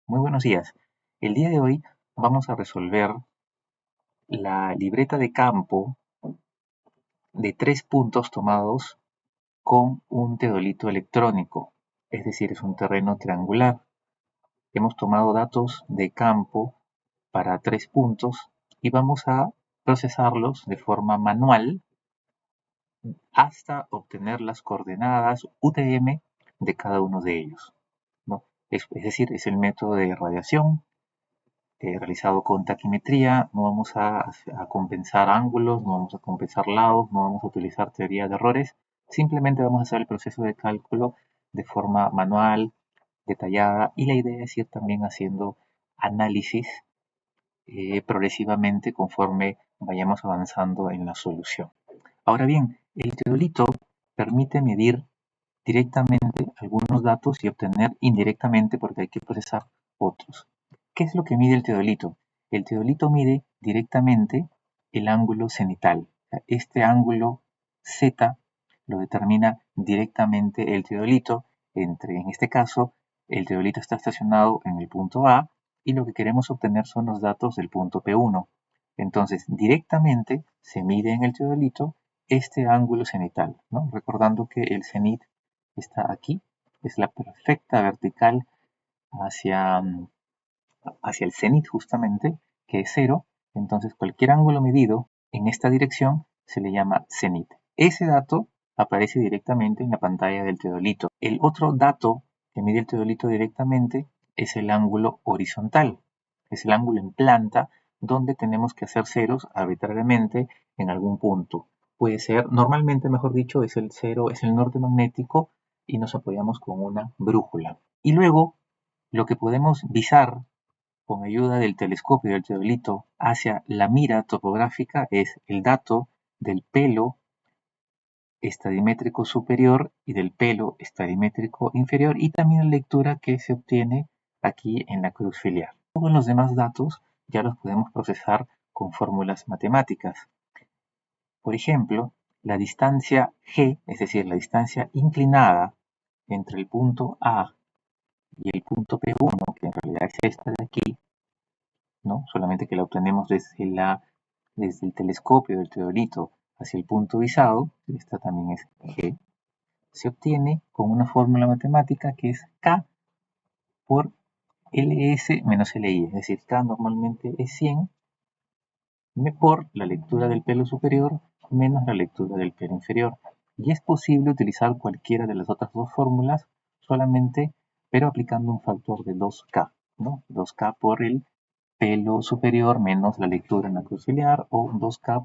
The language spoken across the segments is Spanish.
Muy buenos días. El día de hoy vamos a resolver la libreta de campo de 3 puntos tomados con un teodolito electrónico, es decir, es un terreno triangular. Hemos tomado datos de campo para 3 puntos y vamos a procesarlos de forma manual hasta obtener las coordenadas UTM de cada uno de ellos, ¿no? Es decir, es el método de radiación realizado con taquimetría. No vamos a compensar ángulos, no vamos a compensar lados, no vamos a utilizar teoría de errores. Simplemente vamos a hacer el proceso de cálculo de forma manual, detallada, y la idea es ir también haciendo análisis progresivamente conforme vayamos avanzando en la solución. Ahora bien, el teodolito permite medir directamente algunos datos y obtener indirectamente, porque hay que procesar otros. ¿Qué es lo que mide el teodolito? El teodolito mide directamente el ángulo cenital. Este ángulo Z lo determina directamente el teodolito. En este caso, el teodolito está estacionado en el punto A y lo que queremos obtener son los datos del punto P1. Entonces, directamente se mide en el teodolito este ángulo cenital, ¿no? Recordando que el cenit está aquí, es la perfecta vertical hacia, hacia el cenit justamente, que es 0. Entonces cualquier ángulo medido en esta dirección se le llama cenit. Ese dato aparece directamente en la pantalla del teodolito. El otro dato que mide el teodolito directamente es el ángulo horizontal. Es el ángulo en planta donde tenemos que hacer ceros arbitrariamente en algún punto. Puede ser, normalmente mejor dicho, es el cero, es el norte magnético y nos apoyamos con una brújula. Y luego lo que podemos visar con ayuda del telescopio y del teodolito hacia la mira topográfica es el dato del pelo estadimétrico superior y del pelo estadimétrico inferior, y también la lectura que se obtiene aquí en la cruz filial. Todos los demás datos ya los podemos procesar con fórmulas matemáticas. Por ejemplo, la distancia G, es decir, la distancia inclinada entre el punto A y el punto P1, que en realidad es esta de aquí, ¿no? Solamente que la obtenemos desde el telescopio del teodolito hacia el punto visado, esta también es G, se obtiene con una fórmula matemática que es K por LS menos LI, es decir, K normalmente es 100 por la lectura del pelo superior menos la lectura del pelo inferior. Y es posible utilizar cualquiera de las otras dos fórmulas solamente, pero aplicando un factor de 2K, ¿no? 2K por el pelo superior menos la lectura en la cruz filiar, o 2K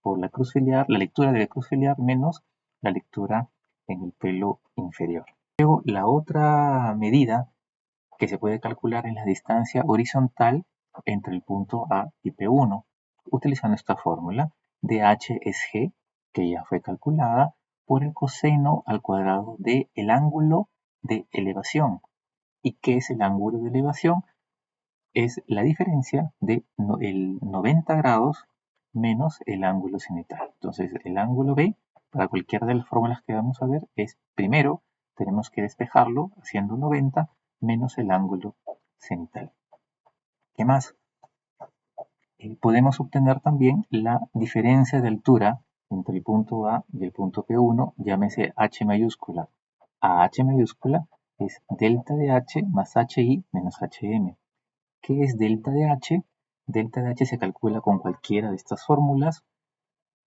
por la cruz filiar, la lectura de la cruz filiar menos la lectura en el pelo inferior. Luego, la otra medida que se puede calcular es la distancia horizontal entre el punto A y P1, utilizando esta fórmula. DH es G, que ya fue calculada, por el coseno al cuadrado del ángulo de elevación. ¿Y qué es el ángulo de elevación? Es la diferencia de el 90 grados menos el ángulo cenital. Entonces, el ángulo B, para cualquiera de las fórmulas que vamos a ver, es primero tenemos que despejarlo haciendo 90 menos el ángulo cenital. ¿Qué más? Podemos obtener también la diferencia de altura entre el punto A y el punto P1, llámese H mayúscula a H mayúscula, es delta de H más HI menos HM. ¿Qué es delta de H? Delta de H se calcula con cualquiera de estas fórmulas,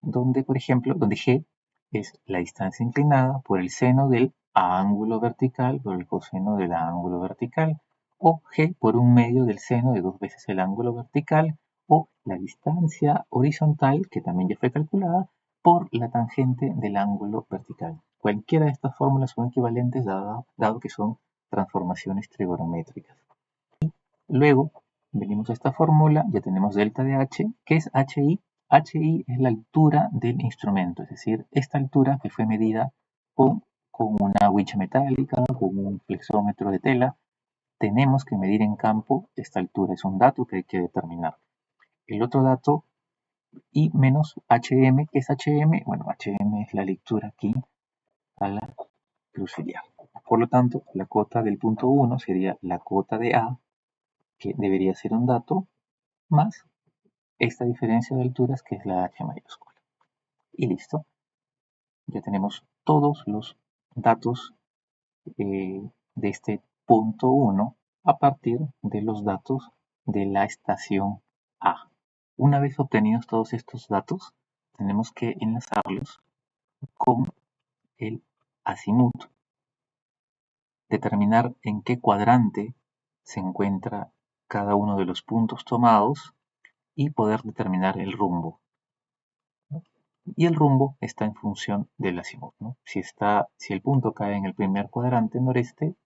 donde, por ejemplo, donde G es la distancia inclinada por el seno del ángulo vertical por el coseno del ángulo vertical, o G por un medio del seno de 2 veces el ángulo vertical, o la distancia horizontal, que también ya fue calculada, por la tangente del ángulo vertical. Cualquiera de estas fórmulas son equivalentes dado que son transformaciones trigonométricas. Luego, venimos a esta fórmula, ya tenemos delta de H, que es HI. HI es la altura del instrumento, es decir, esta altura que fue medida con una wincha metálica, con un flexómetro de tela. Tenemos que medir en campo esta altura, es un dato que hay que determinar. El otro dato, I menos HM, ¿qué es HM? Bueno, HM es la lectura aquí a la cruz filial. Por lo tanto, la cota del punto 1 sería la cota de A que debería ser un dato, más esta diferencia de alturas que es la h mayúscula. Y listo, ya tenemos todos los datos de este punto 1 a partir de los datos de la estación A. Una vez obtenidos todos estos datos, tenemos que enlazarlos con el azimut, determinar en qué cuadrante se encuentra cada uno de los puntos tomados y poder determinar el rumbo. Y el rumbo está en función del azimut, ¿no? Si el punto cae en el primer cuadrante noreste,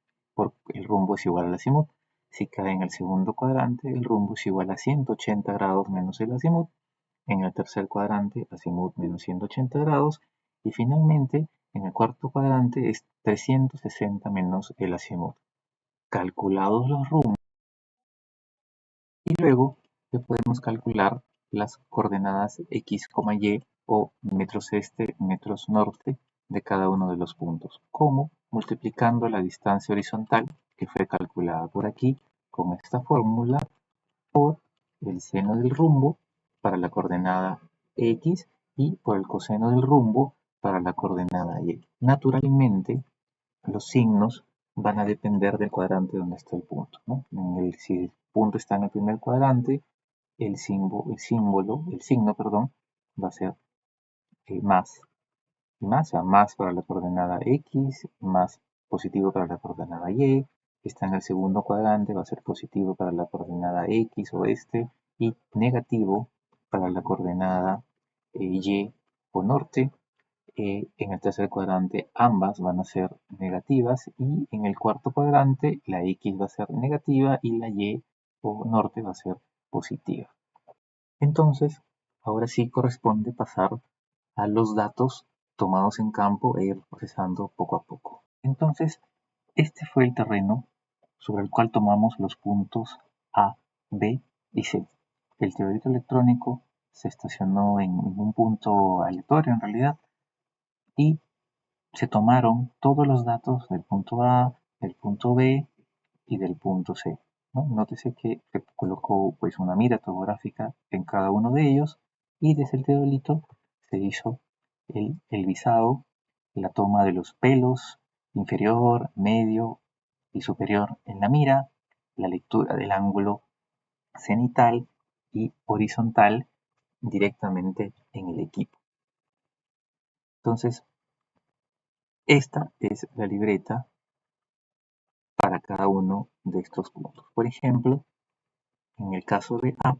el rumbo es igual al azimut. Si cae en el segundo cuadrante, el rumbo es igual a 180 grados menos el azimut. En el tercer cuadrante, azimut menos 180 grados. Y finalmente, en el cuarto cuadrante es 360 menos el azimut. Calculados los rumbos, y luego ya podemos calcular las coordenadas x, y o metros este, metros norte de cada uno de los puntos, como multiplicando la distancia horizontal que fue calculada por aquí con esta fórmula por el seno del rumbo para la coordenada x y por el coseno del rumbo para la coordenada y. Naturalmente, los signos van a depender del cuadrante donde está el punto, ¿no? Si el punto está en el primer cuadrante, el signo, va a ser más y más, o sea, más para la coordenada x, más positivo para la coordenada y. Si está en el segundo cuadrante, va a ser positivo para la coordenada x oeste y negativo para la coordenada y o norte. En el tercer cuadrante ambas van a ser negativas y en el cuarto cuadrante la X va a ser negativa y la Y o norte va a ser positiva. Entonces, ahora sí corresponde pasar a los datos tomados en campo e ir procesando poco a poco. Entonces, este fue el terreno sobre el cual tomamos los puntos A, B y C. El teorito electrónico se estacionó en un punto aleatorio en realidad y se tomaron todos los datos del punto A, del punto B y del punto C, ¿no? Nótese que se colocó pues una mira topográfica en cada uno de ellos y desde el teodolito se hizo el visado, la toma de los pelos inferior, medio y superior en la mira, la lectura del ángulo cenital y horizontal directamente en el equipo. Entonces, esta es la libreta para cada uno de estos puntos. Por ejemplo, en el caso de A,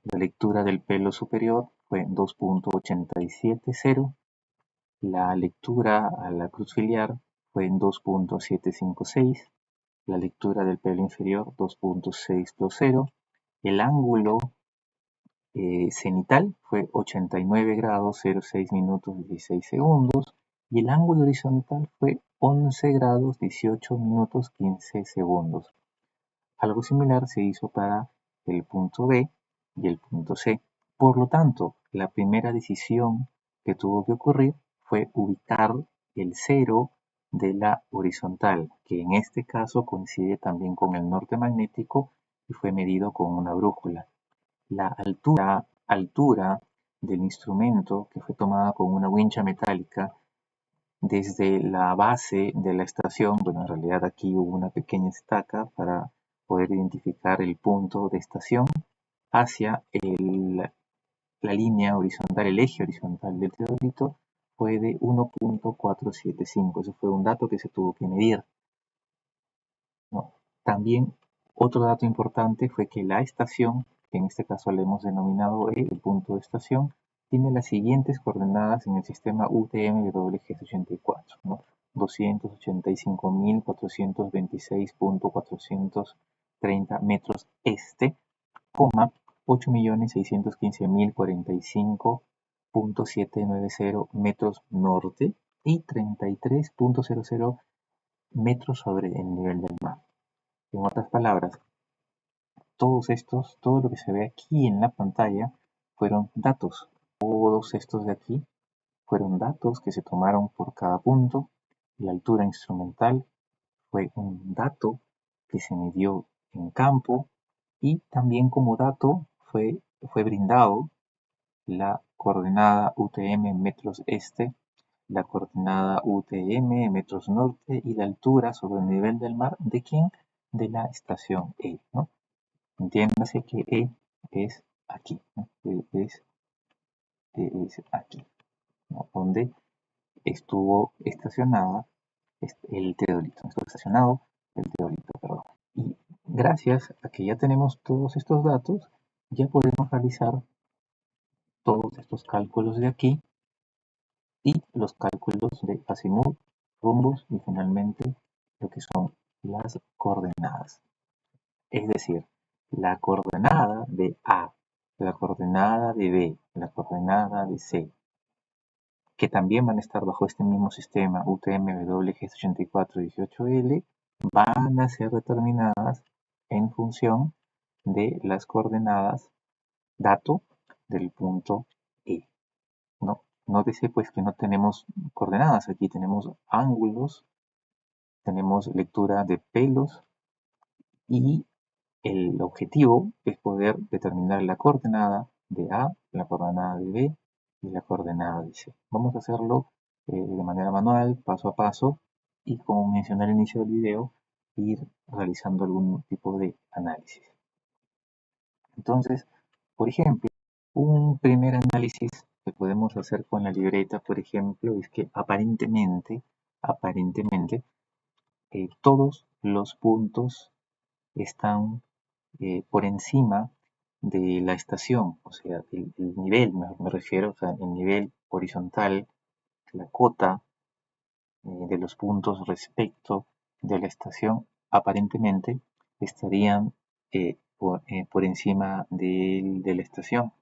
la lectura del pelo superior fue 2.870, la lectura a la cruz ciliar fue en 2.756, la lectura del pelo inferior 2.620, el ángulo cenital fue 89 grados 06 minutos 16 segundos y el ángulo horizontal fue 11 grados 18 minutos 15 segundos. Algo similar se hizo para el punto B y el punto C. Por lo tanto, la primera decisión que tuvo que ocurrir fue ubicar el cero de la horizontal, que en este caso coincide también con el norte magnético y fue medido con una brújula. La altura del instrumento, que fue tomada con una wincha metálica, desde la base de la estación, bueno, en realidad aquí hubo una pequeña estaca para poder identificar el punto de estación hacia la línea horizontal, el eje horizontal del teodolito, fue de 1.475. Eso fue un dato que se tuvo que medir, ¿no? También otro dato importante fue que la estación, que en este caso le hemos denominado E, el punto de estación, tiene las siguientes coordenadas en el sistema UTM-WGS84, ¿no? 285.426.430 metros este, 8.615.045.790 metros norte y 33.00 metros sobre el nivel del mar. En otras palabras, todo lo que se ve aquí en la pantalla fueron datos. Todos estos de aquí fueron datos que se tomaron por cada punto. La altura instrumental fue un dato que se midió en campo, y también como dato fue brindado la coordenada UTM metros este, la coordenada UTM metros norte y la altura sobre el nivel del mar de quién, de la estación E, ¿no? Entiéndase que E es aquí, ¿no? Es aquí, ¿no? Donde estuvo estacionada el teodolito, estuvo estacionado el teodolito, perdón. Y gracias a que ya tenemos todos estos datos, ya podemos realizar todos estos cálculos de aquí y los cálculos de azimut, rumbos y finalmente lo que son las coordenadas. Es decir, la coordenada de A, la coordenada de B, la coordenada de C, que también van a estar bajo este mismo sistema UTM-WG8418L, van a ser determinadas en función de las coordenadas dato del punto E. ¿No? Nótese pues que no tenemos coordenadas, aquí tenemos ángulos, tenemos lectura de pelos y el objetivo es poder determinar la coordenada de A, la coordenada de B y la coordenada de C. Vamos a hacerlo de manera manual, paso a paso, y como mencioné al inicio del video, ir realizando algún tipo de análisis. Entonces, por ejemplo, un primer análisis que podemos hacer con la libreta, por ejemplo, es que aparentemente, todos los puntos están por encima de la estación, o sea, el nivel, me refiero, o sea, el nivel horizontal, la cota de los puntos respecto de la estación, aparentemente estarían por encima de la estación.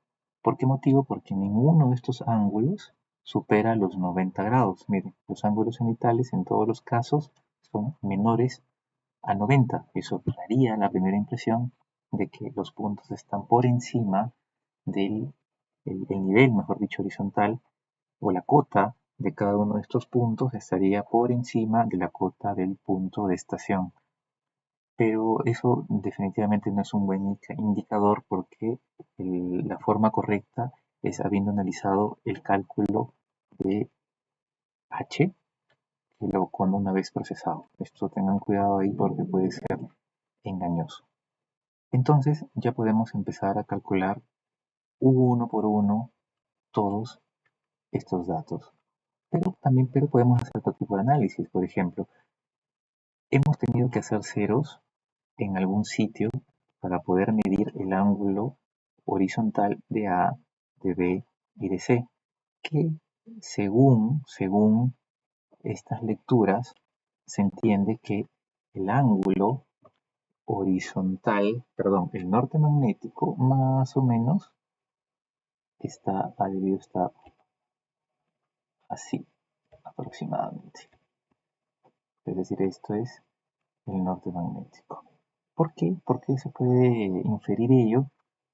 ¿Por qué motivo? Porque ninguno de estos ángulos supera los 90 grados. Miren, los ángulos cenitales en todos los casos son menores a 90. Eso daría la primera impresión de que los puntos están por encima del el nivel, mejor dicho, horizontal, o la cota de cada uno de estos puntos estaría por encima de la cota del punto de estación. Pero eso definitivamente no es un buen indicador porque la forma correcta es habiendo analizado el cálculo de H cuando una vez procesado. Esto tengan cuidado ahí porque puede ser engañoso. Entonces ya podemos empezar a calcular uno por uno todos estos datos. Pero podemos hacer otro tipo de análisis. Por ejemplo, hemos tenido que hacer ceros en algún sitio para poder medir el ángulo horizontal de A, de B y de C, que según estas lecturas se entiende que el ángulo horizontal, perdón, el norte magnético más o menos ha debido estar así aproximadamente. Es decir, esto es el norte magnético. ¿Por qué? ¿Por qué se puede inferir ello?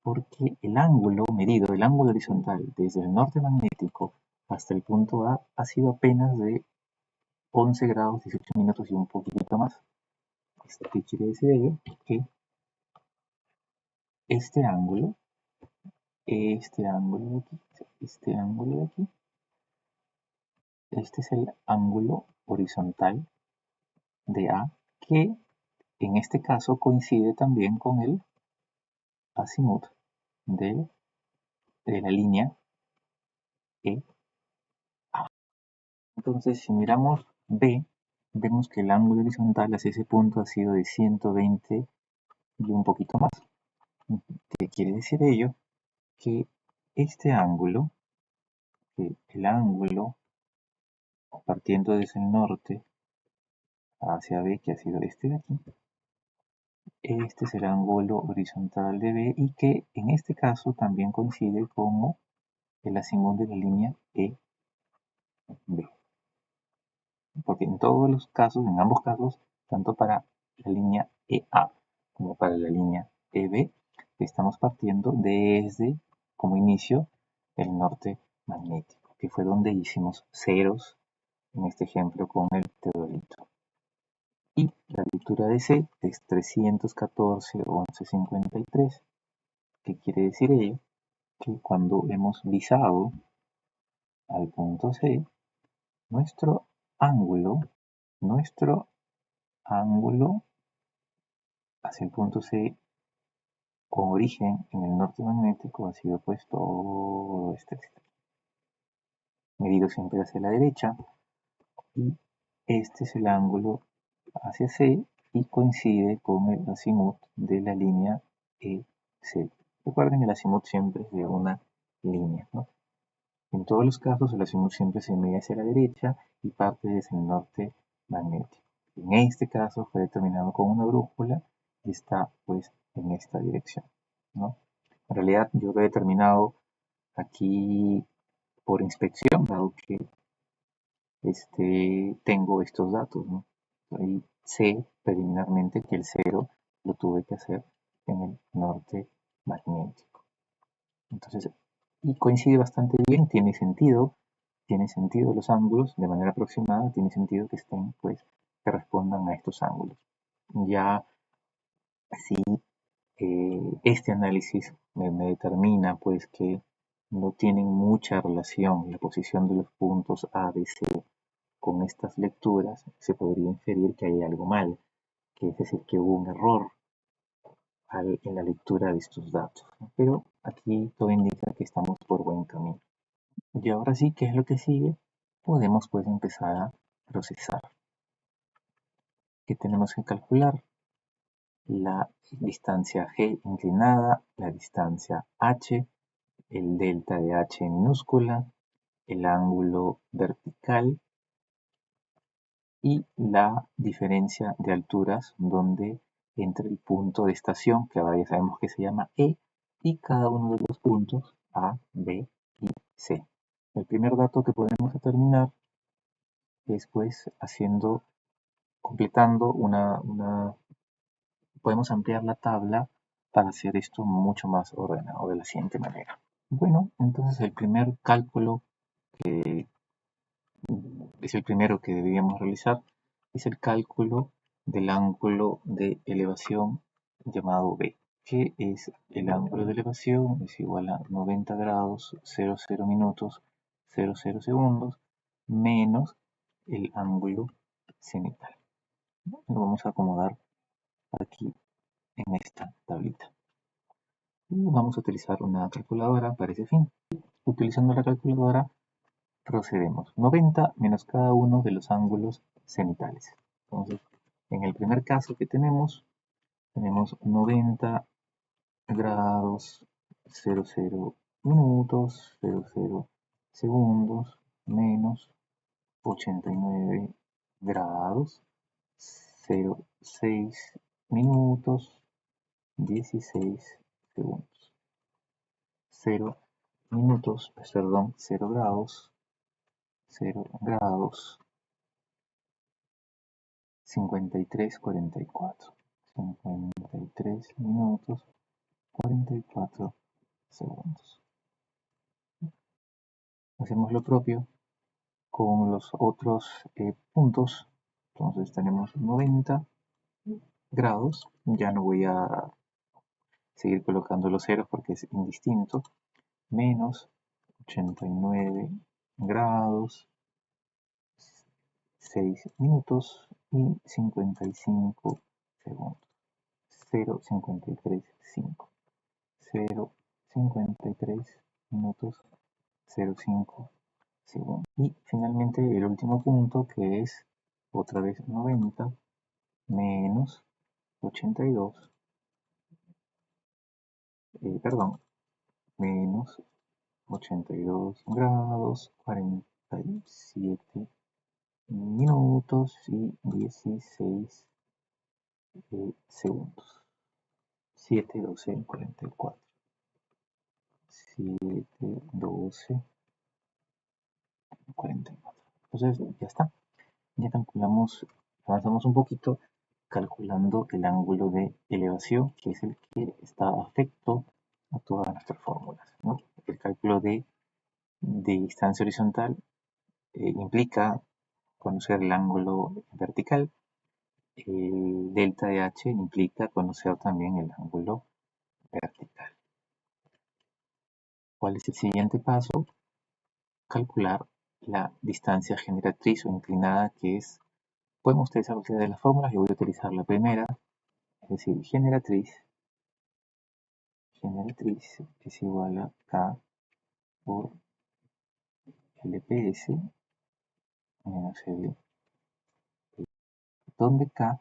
Porque el ángulo medido, el ángulo horizontal desde el norte magnético hasta el punto A ha sido apenas de 11 grados 18 minutos y un poquitito más. ¿Esto qué quiere decir ello? Que este ángulo de aquí, este es el ángulo horizontal de A, que en este caso coincide también con el azimut de la línea E. Entonces, si miramos B, vemos que el ángulo horizontal hacia ese punto ha sido de 120 y un poquito más. ¿Qué quiere decir ello? Que este ángulo, que el ángulo partiendo desde el norte hacia B, que ha sido este de aquí, este es el ángulo horizontal de B y que en este caso también coincide como el azimut de la línea EB. Porque en todos los casos, en ambos casos, tanto para la línea EA como para la línea EB, estamos partiendo desde, como inicio, el norte magnético, que fue donde hicimos ceros, en este ejemplo, con el teodolito. Y la lectura de C es 314,11,53. ¿Qué quiere decir ello? Que cuando hemos visado al punto C, nuestro nuestro ángulo hacia el punto C con origen en el norte magnético ha sido pues todo este medido siempre hacia la derecha, y este es el ángulo hacia C y coincide con el azimut de la línea EC. Recuerden que el azimut siempre es de una línea, ¿no? En todos los casos el azimut siempre se mide hacia la derecha y parte desde el norte magnético. En este caso fue determinado con una brújula y está pues en esta dirección, ¿no? En realidad yo lo he determinado aquí por inspección, dado que tengo estos datos, ¿no? Ahí sé preliminarmente que el cero lo tuve que hacer en el norte magnético. Entonces, y coincide bastante bien, tiene sentido los ángulos de manera aproximada, tiene sentido que estén, pues, que respondan a estos ángulos. Ya si este análisis me determina, pues, que no tienen mucha relación la posición de los puntos A, B, C con estas lecturas, se podría inferir que hay algo mal, que es decir, que hubo un error en la lectura de estos datos, ¿no? Pero aquí todo indica que estamos por buen camino. Y ahora sí, ¿qué es lo que sigue? Podemos pues empezar a procesar. ¿Qué tenemos que calcular? La distancia G inclinada, la distancia H, el delta de H minúscula, el ángulo vertical y la diferencia de alturas donde entre el punto de estación, que ahora ya sabemos que se llama E, y cada uno de los puntos A, B y C. El primer dato que podemos determinar es pues completando podemos ampliar la tabla para hacer esto mucho más ordenado de la siguiente manera. Bueno, entonces el primer cálculo que es el primero que deberíamos realizar es el cálculo del ángulo de elevación llamado B, que es el ángulo de elevación es igual a 90 grados 00 minutos 00 segundos menos el ángulo cenital. Lo vamos a acomodar aquí en esta tablita. Y vamos a utilizar una calculadora para ese fin. Utilizando la calculadora procedemos. 90 menos cada uno de los ángulos cenitales. Entonces, en el primer caso que tenemos 90 grados 00 minutos 00 segundos menos 89 grados 06 minutos 16 segundos. 0 minutos, perdón, 0 grados 53:44. 53 minutos 44 segundos. Hacemos lo propio con los otros puntos. Entonces tenemos 90 grados. Ya no voy a seguir colocando los ceros porque es indistinto. Menos 89 grados 6 minutos y 55 segundos. 0,53,5. 0,53 minutos 0,5 segundos. Y finalmente el último punto, que es otra vez 90 menos 82, menos 82 grados 47 minutos y 16 segundos. 7, 12, 44. 7, 12, 44. Entonces ya está. Ya calculamos, avanzamos un poquito calculando el ángulo de elevación, que es el que está afecto a todas nuestras fórmulas, ¿no? El cálculo de distancia horizontal implica conocer el ángulo vertical, el delta de h implica conocer también el ángulo vertical. ¿Cuál es el siguiente paso? Calcular la distancia generatriz o inclinada, que es, podemos utilizar cualquiera de las fórmulas. Yo voy a utilizar la primera, es decir, generatriz es igual a K por LPS menos L, donde K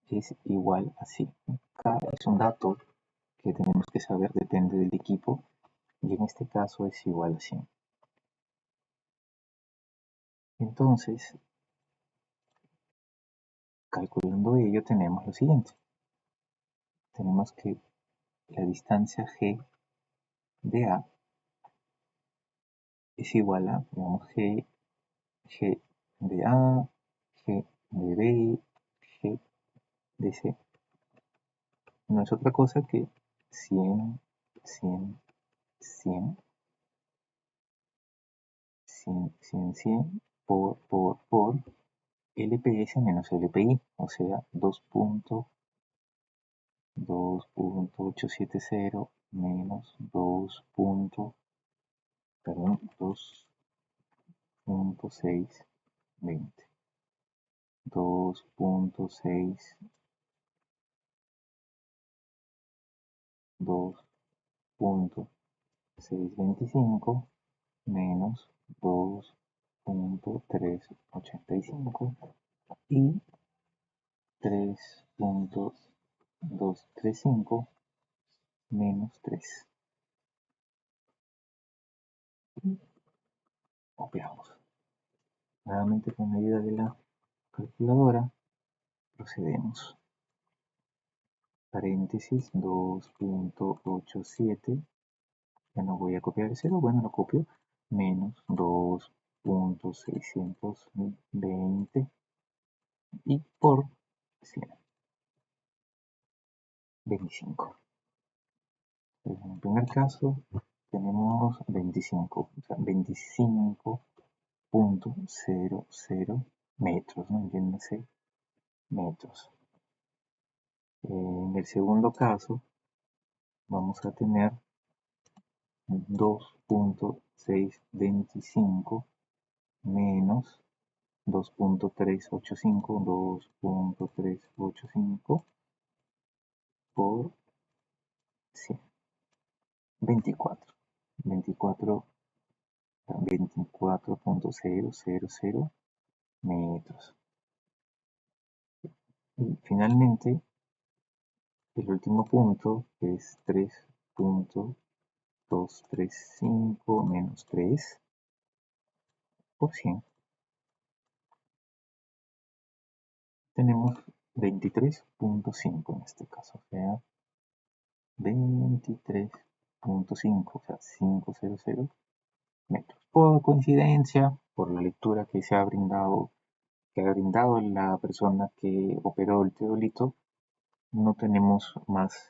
es igual a 100. K es un dato que tenemos que saber, depende del equipo, y en este caso es igual a 100. Entonces, calculando ello, tenemos lo siguiente. Tenemos que la distancia G de A es igual a, digamos, G de A, G de B, G de C. No es otra cosa que 100, 100, 100, 100, 100, 100 por LPS menos LPI, o sea, 2.870 menos 2.620. 2.625 menos 2.385 y 3.235 menos 3. Operamos. Nuevamente con la ayuda de la calculadora procedemos. Paréntesis 2.87. Ya no voy a copiar el 0, bueno, lo copio. Menos 2.620 y por 100. 25. En el primer caso tenemos 25, o sea, 25.00 metros, ¿no? Entiéndase, metros. En el segundo caso vamos a tener 2.625 menos 2.385 por 100. 24. 24.000 metros. Y finalmente, el último punto es 3.235 menos 3 por 100. Tenemos 23.5 en este caso, o sea, 23.5, o sea, 500 metros. Por coincidencia, por la lectura que se ha brindado, que ha brindado la persona que operó el teodolito, no tenemos más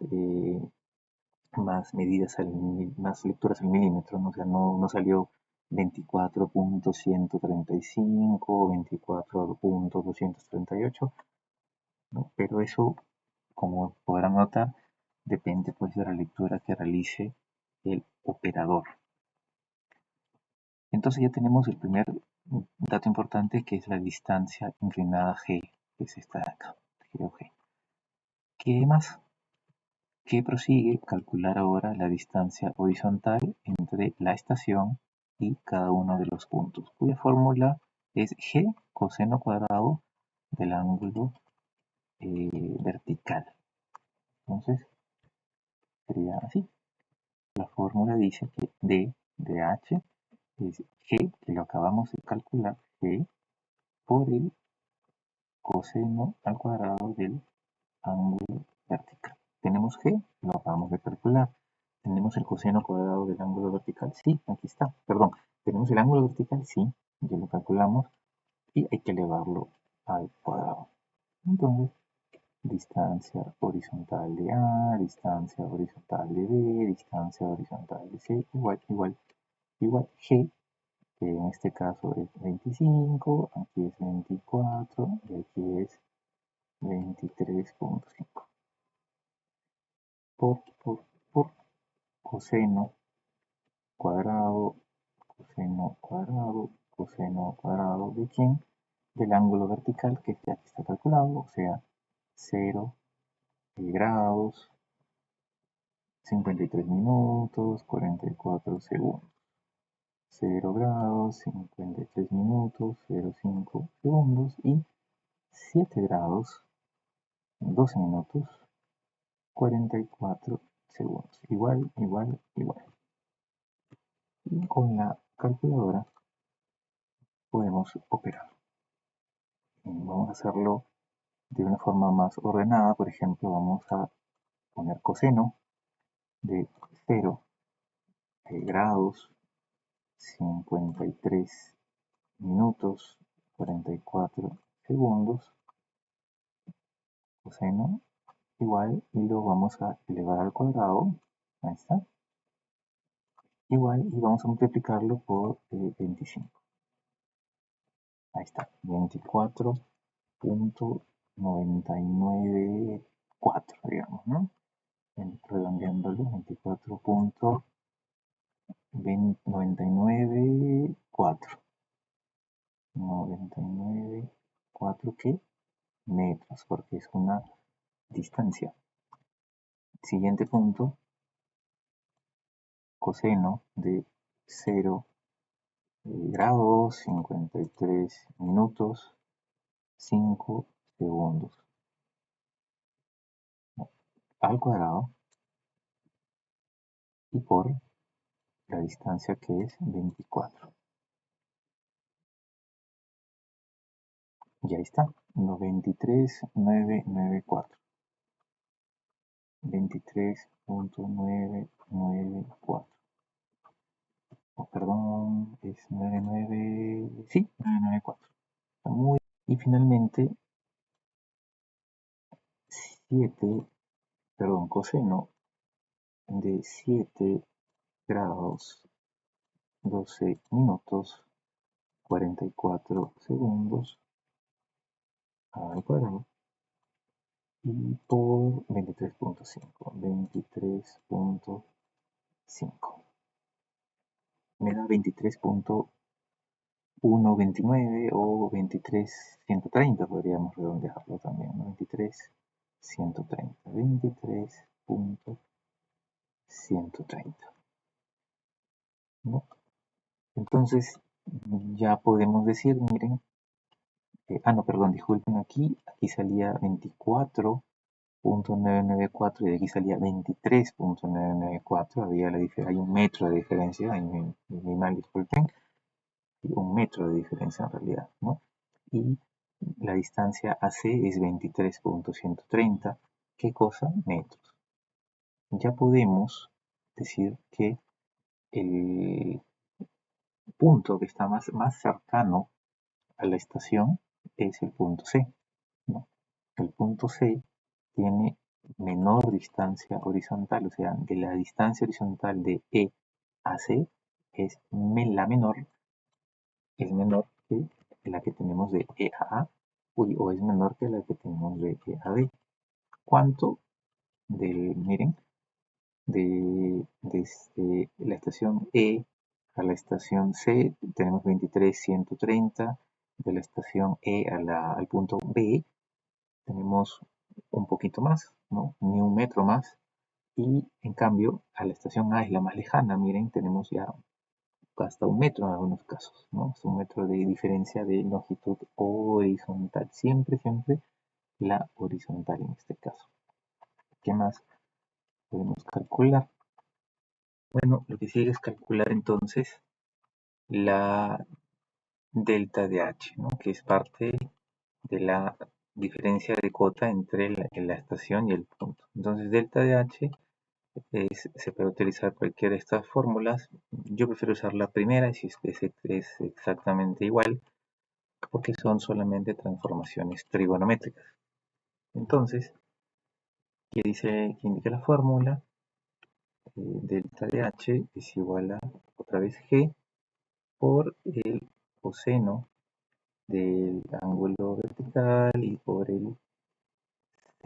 medidas, más lecturas al milímetro, ¿no? O sea, no salió 24.135, 24.238, ¿no? Pero eso, como podrán notar, depende pues de la lectura que realice el operador. Entonces ya tenemos el primer dato importante, que es la distancia inclinada G, que es esta de acá, G. ¿Qué más? Que prosigue calcular ahora la distancia horizontal entre la estación y cada uno de los puntos, cuya fórmula es G coseno cuadrado del ángulo vertical. Entonces sería así. La fórmula dice que D de H es G, que lo acabamos de calcular, G por el coseno al cuadrado del ángulo vertical. Tenemos G, lo acabamos de calcular. ¿Tenemos el coseno cuadrado del ángulo vertical? Sí, aquí está. Perdón, ¿tenemos el ángulo vertical? Sí, ya lo calculamos y hay que elevarlo al cuadrado. Entonces, distancia horizontal de A, distancia horizontal de B, distancia horizontal de C, igual G, que en este caso es 25, aquí es 24 y aquí es 23.5 por coseno cuadrado, coseno cuadrado ¿de quién? Del ángulo vertical que ya está calculado, o sea, 0 grados, 53 minutos, 44 segundos. 0 grados, 53 minutos, 0,5 segundos y 7 grados, 12 minutos, 44 segundos. Igual, igual, igual. Y con la calculadora podemos operar. Vamos a hacerlo de una forma más ordenada. Por ejemplo, vamos a poner coseno de 0 grados, 53 minutos, 44 segundos, coseno igual, y lo vamos a elevar al cuadrado, ahí está, igual, y vamos a multiplicarlo por 25. Ahí está, 24.994, digamos, ¿no? Redondeándolo, 24.994. 99,4 ¿qué? Metros, porque es una distancia. Siguiente punto, coseno de 0 grados, 53 minutos, 5 segundos. Al cuadrado y por la distancia que es 24. Y ahí está, 23.994. 23.994. Oh, perdón, es 99, sí, 994. Está muy. Y finalmente, 7, perdón, coseno de 7 grados, 12 minutos, 44 segundos al cuadrado y por 23.5. 23.5. Me da 23.129 o 23.130, podríamos redondearlo también, ¿no? 23.130. 23.130. ¿No? Entonces, ya podemos decir, miren, no, perdón, disculpen, aquí salía 24.994 y de aquí salía 23.994, hay un metro de diferencia, ahí me mal, disculpen, un metro de diferencia en realidad, ¿no? Y la distancia AC es 23.130, ¿qué cosa? Metros. Ya podemos decir que el punto que está más cercano a la estación es el punto C, ¿no? El punto C tiene menor distancia horizontal, o sea, de la distancia horizontal de E a C es la menor, es menor que la que tenemos de E a A, o es menor que la que tenemos de E a B. ¿Cuánto? Miren, desde la estación E a la estación C tenemos 23.130, de la estación E al punto B tenemos un poquito más, ¿no? Ni un metro más, y en cambio a la estación A es la más lejana, miren, tenemos ya hasta un metro en algunos casos, ¿no? Es un metro de diferencia de longitud horizontal, siempre la horizontal en este caso. ¿Qué más podemos calcular? Bueno, lo que sigue es calcular entonces la delta de H, ¿no? Que es parte de la diferencia de cota entre la estación y el punto. Entonces, delta de H se puede utilizar cualquiera de estas fórmulas. Yo prefiero usar la primera, si es exactamente igual, porque son solamente transformaciones trigonométricas. Entonces, ¿qué indica la fórmula? Delta de H es igual a, otra vez, G por el coseno del ángulo vertical y por el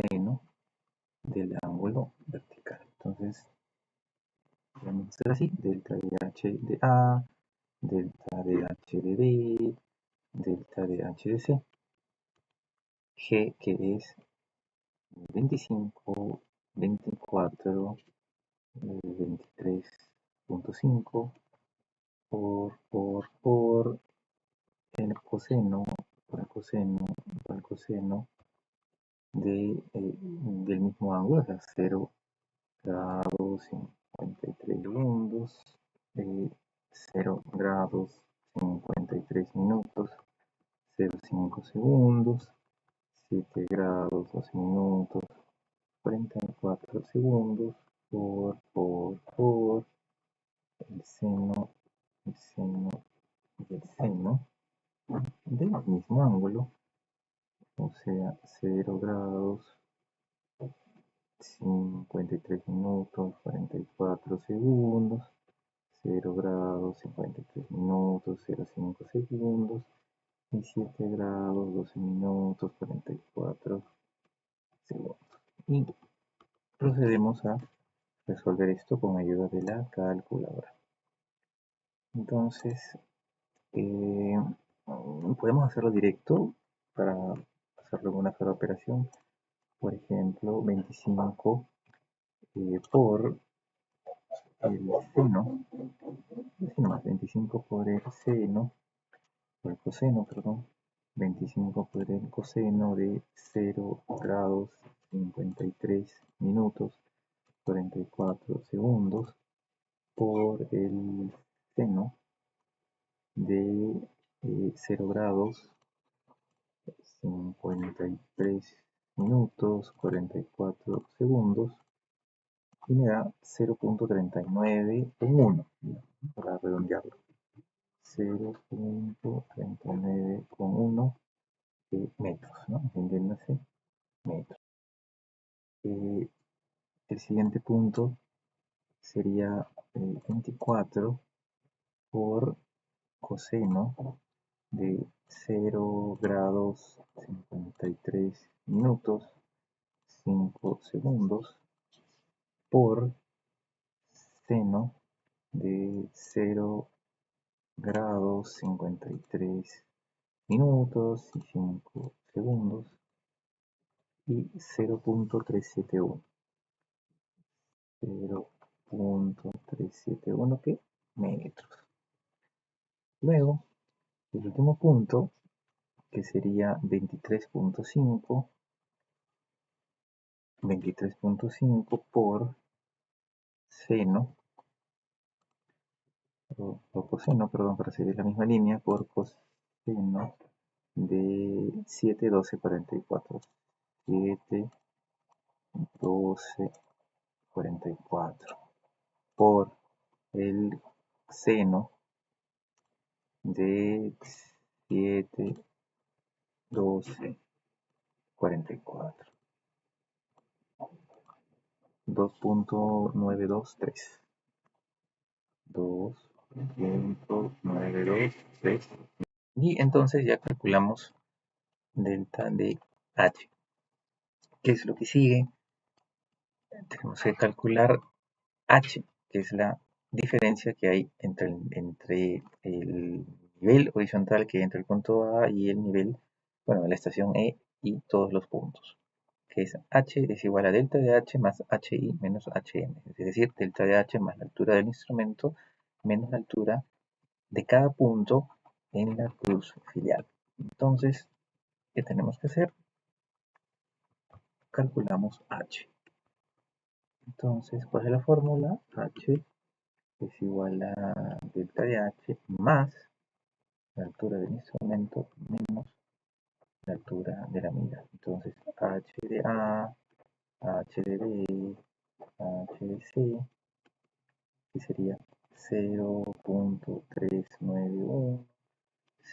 seno del ángulo vertical. Entonces, vamos a hacer así: delta de h de A, delta de h de B, delta de h de C. G, que es 25, 24, 23.5 por el coseno, el coseno del mismo ángulo, o sea, 0 grados 53 segundos, 0 grados 53 minutos, 0,5 segundos, 7 grados 12 minutos, 44 segundos, por el seno y el seno del mismo ángulo, o sea, 0 grados 53 minutos, 44 segundos, 0 grados 53 minutos, 0,5 segundos, y 7 grados 12 minutos, 44 segundos. Y procedemos a resolver esto con ayuda de la calculadora. Entonces, podemos hacerlo directo para hacerlo en una sola operación. Por ejemplo, 25 por el seno, así nomás, 25 por el seno, por el coseno, perdón, 25 por el coseno de 0 grados 53 minutos 44 segundos por el seno de 0 grados 53 minutos 44 segundos y me da 0.39 en 1 para redondearlo. 0.39 con 1 metros, ¿no? Entiéndase, metros. El siguiente punto sería 24 por coseno de 0 grados 53 minutos 5 segundos por seno de 0 grados 53 minutos y 5 segundos y 0.371. 0.371 que metros. Luego, el último punto, que sería 23.5 por coseno, perdón, para seguir la misma línea, por coseno de 7, 12, 44. 7, 12, 44 por el seno de 7, 12, 44. 2.923. 2.923. Y entonces ya calculamos delta de h. ¿Qué es lo que sigue? Tenemos que calcular h, que es la diferencia que hay entre el nivel horizontal que hay entre el punto A y el nivel, bueno, la estación E y todos los puntos, que es h es igual a delta de h más hi menos hm, es decir, delta de h más la altura del instrumento menos la altura de cada punto en la cruz filial. Entonces, ¿qué tenemos que hacer? Calculamos h. Entonces, ¿cuál es la fórmula? H es igual a delta de h más la altura del instrumento menos la altura de la mira. Entonces, h de A, h de B, h de C, que sería 0.391,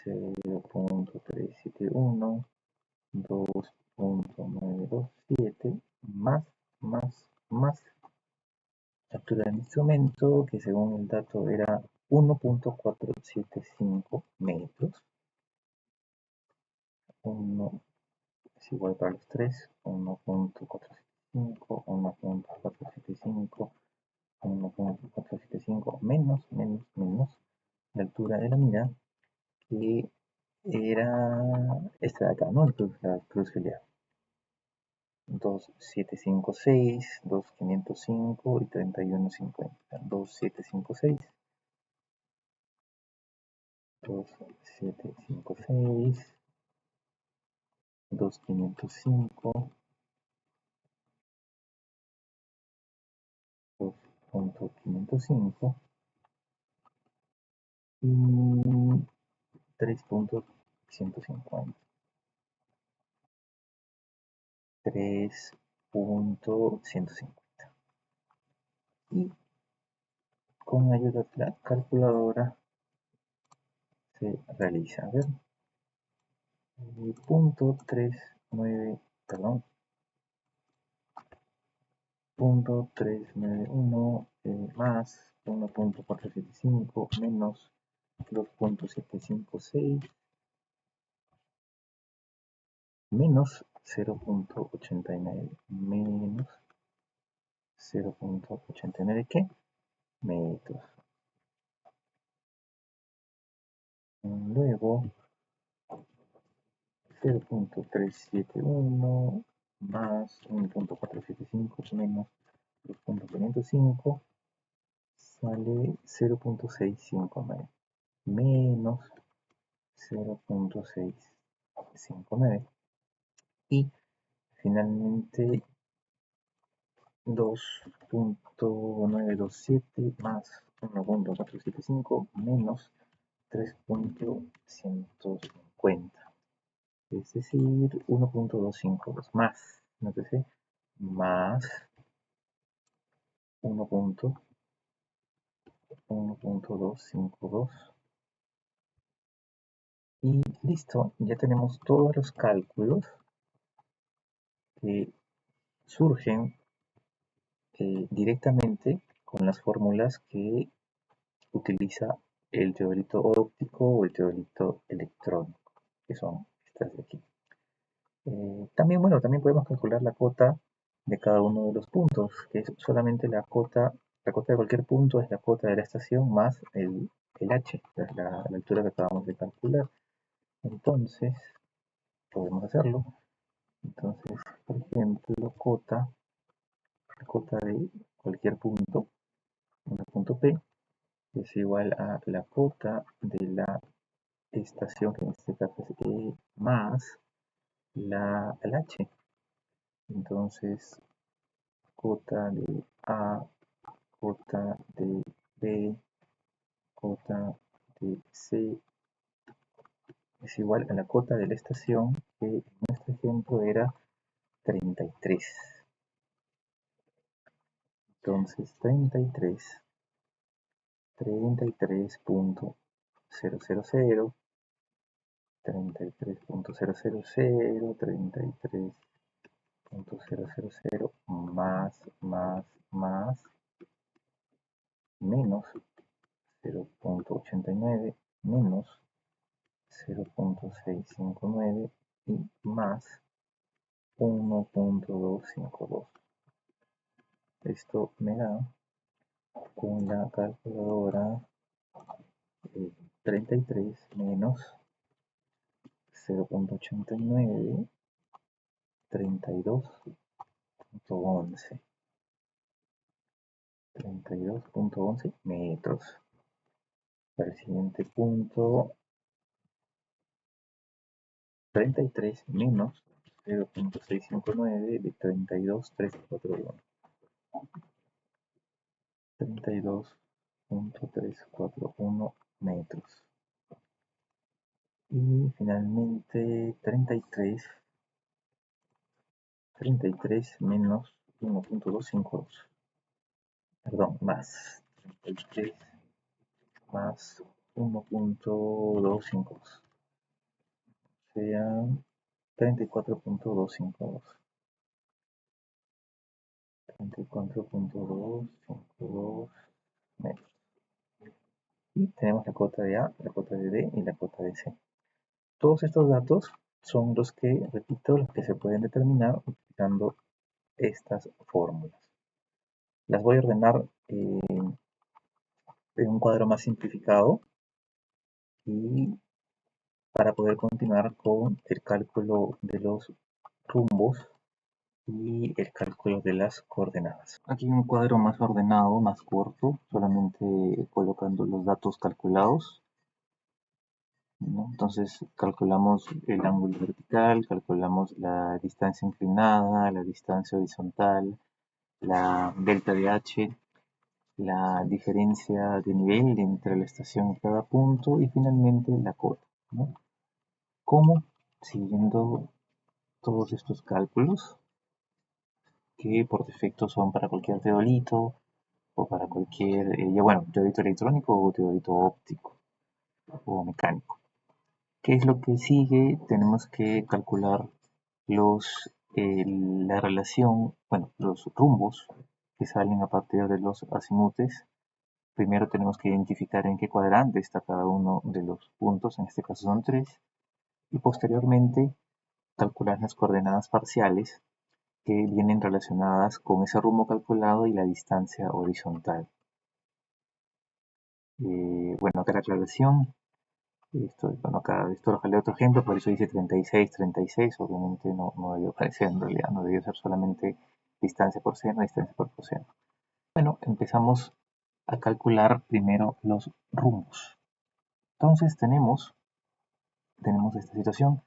0.371, 2.927 más la altura del instrumento, que según el dato era 1.475 metros. 1, igual para los tres, 1.475, 1.475, 1.475, menos la altura de la mira, que era esta de acá, ¿no? La cruz filial. 2756, 2505 y 3150. 2756, 2756, 2505, 2.505 y 3.150. 3.150. Y con ayuda de la calculadora se realiza. A ver, punto 39, perdón, punto 391 más 1.475 menos 2.756 menos 0.89 menos 0.89 ¿qué? Metros. Luego 0.371 más 1.475 menos 2.505 sale 0.659 menos 0.659 y finalmente 2.927 más 1.475 menos 3.150, es decir, 1.252 más, no sé, más 1.252 y listo, ya tenemos todos los cálculos que surgen directamente con las fórmulas que utiliza el teorito óptico o el teorito electrónico, que son estas de aquí. También, bueno, también podemos calcular la cota de cada uno de los puntos, que es solamente la cota de cualquier punto es la cota de la estación más el h, la altura que acabamos de calcular. Entonces, podemos hacerlo. Entonces, por ejemplo, la cota de cualquier punto, un punto P, es igual a la cota de la estación, que en este caso es E, más el H. Entonces, cota de A, cota de B, cota de C es igual a la cota de la estación, que en nuestro ejemplo era 33. Entonces, 33.000, 33.000 más menos 0.89 menos 0.659 y más 1.252. Esto me da con la calculadora 33 menos 0.89, 32.11. 32.11 metros. Para el siguiente punto, 33 menos 0.659 de 32.341. 32.341 metros. Y finalmente 33 menos 1.252. Perdón, más 33 más 1.252. Sean 34.252. 34.252 metros. Y tenemos la cota de A, la cota de D y la cota de C. Todos estos datos son los que, repito, los que se pueden determinar utilizando estas fórmulas. Las voy a ordenar en un cuadro más simplificado y para poder continuar con el cálculo de los rumbos y el cálculo de las coordenadas. Aquí un cuadro más ordenado, más corto, solamente colocando los datos calculados, ¿no? Entonces calculamos el ángulo vertical, calculamos la distancia inclinada, la distancia horizontal, la delta de h, la diferencia de nivel entre la estación y cada punto y finalmente la cota, ¿no? ¿Cómo? Siguiendo todos estos cálculos que por defecto son para cualquier teodolito o para cualquier, teodolito electrónico o teodolito óptico o mecánico. ¿Qué es lo que sigue? Tenemos que calcular la relación, los rumbos que salen a partir de los azimutes. Primero tenemos que identificar en qué cuadrante está cada uno de los puntos, en este caso son 3, y posteriormente calcular las coordenadas parciales que vienen relacionadas con ese rumbo calculado y la distancia horizontal. Acá la aclaración, esto lo jalé otro ejemplo, por eso dice 36, 36, obviamente no debió aparecer en realidad, no debió ser solamente distancia por seno, distancia por coseno. Bueno, empezamos a calcular primero los rumbos. Entonces tenemos esta situación,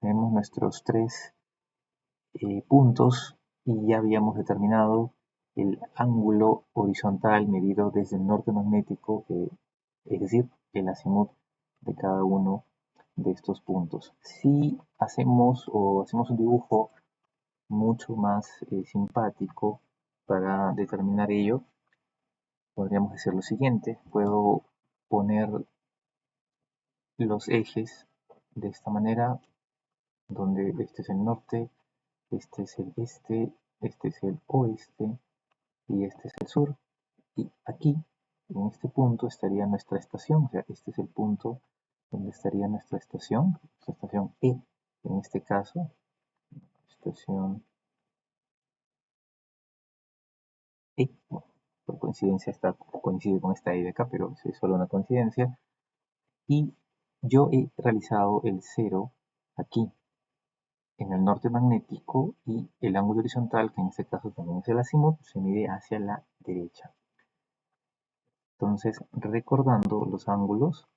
tenemos nuestros 3 puntos y ya habíamos determinado el ángulo horizontal medido desde el norte magnético, es decir, el azimut de cada uno de estos puntos. Si hacemos un dibujo mucho más simpático para determinar ello, podríamos hacer lo siguiente. Puedo poner los ejes de esta manera, donde este es el norte, este es el este, este es el oeste y este es el sur. Y aquí, en este punto, estaría nuestra estación. O sea, este es el punto donde estaría nuestra estación E, en este caso, estación E. Bueno, por coincidencia coincide con esta E de acá, pero es solo una coincidencia. Y yo he realizado el 0 aquí, en el norte magnético, y el ángulo horizontal, que en este caso también es el azimut, se mide hacia la derecha. Entonces, recordando los ángulos,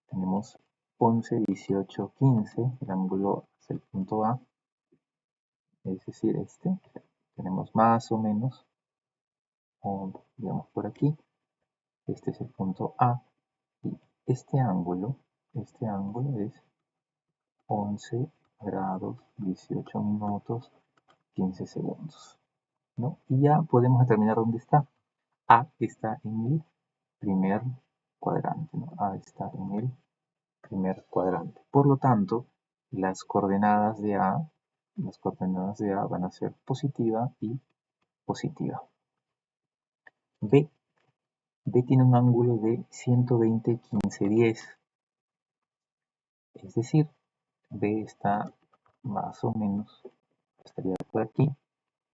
tenemos 11, 18, 15, el ángulo es el punto A, es decir, tenemos más o menos, o digamos por aquí, este es el punto A, y este ángulo es 11 grados, 18 minutos, 15 segundos, ¿no? Y ya podemos determinar dónde está. A está en el primer cuadrante, ¿no? A está en el primer cuadrante. Por lo tanto, las coordenadas de A van a ser positiva y positiva. B tiene un ángulo de 120, 15, 10. Es decir, B está más o menos, estaría por aquí.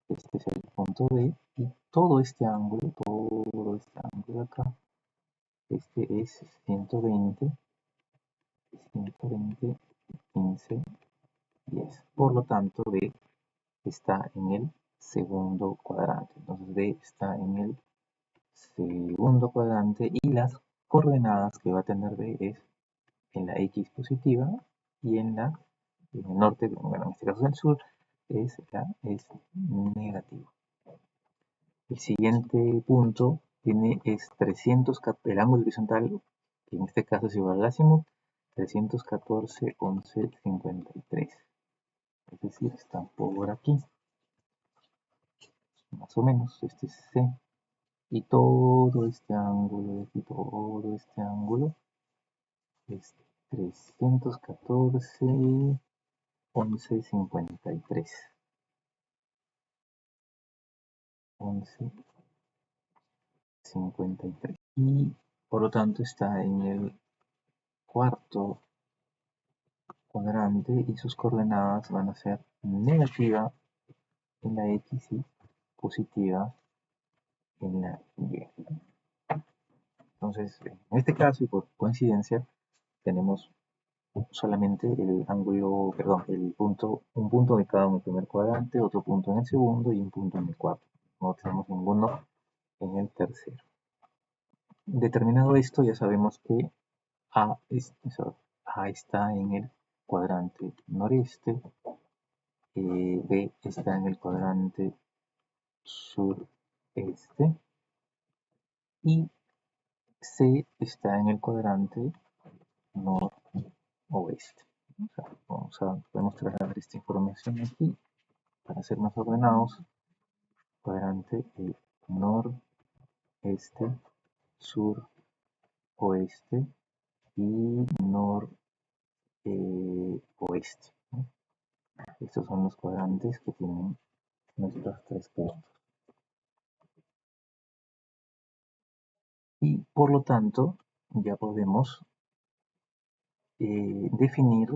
Este es el punto B y todo este ángulo de acá, este es 120, 120, 15, 10. Por lo tanto, B está en el segundo cuadrante. Entonces B está en el segundo cuadrante y las coordenadas que va a tener B es en la X positiva y en el norte, bueno, en este caso del sur, es negativo. El siguiente punto es 300, el ángulo horizontal, que en este caso es igual al azimut, 314, 11, 53. Es decir, está por aquí, más o menos, este es C. Y todo este ángulo es 314, 11, 53. 11, 53. Y por lo tanto está en el cuarto cuadrante y sus coordenadas van a ser negativa en la X y positiva en la Y. Entonces, en este caso y por coincidencia, tenemos solamente el ángulo, perdón, un punto ubicado en el primer cuadrante, otro punto en el segundo y un punto en el cuarto. No tenemos ninguno en el tercero. Determinado esto, ya sabemos que A está en el cuadrante noreste, B está en el cuadrante sureste y C está en el cuadrante noroeste. Podemos trasladar esta información aquí para ser más ordenados. Cuadrante noreste, sur, oeste y oeste, ¿no? Estos son los cuadrantes que tienen nuestros tres puntos. Y por lo tanto, ya podemos definir,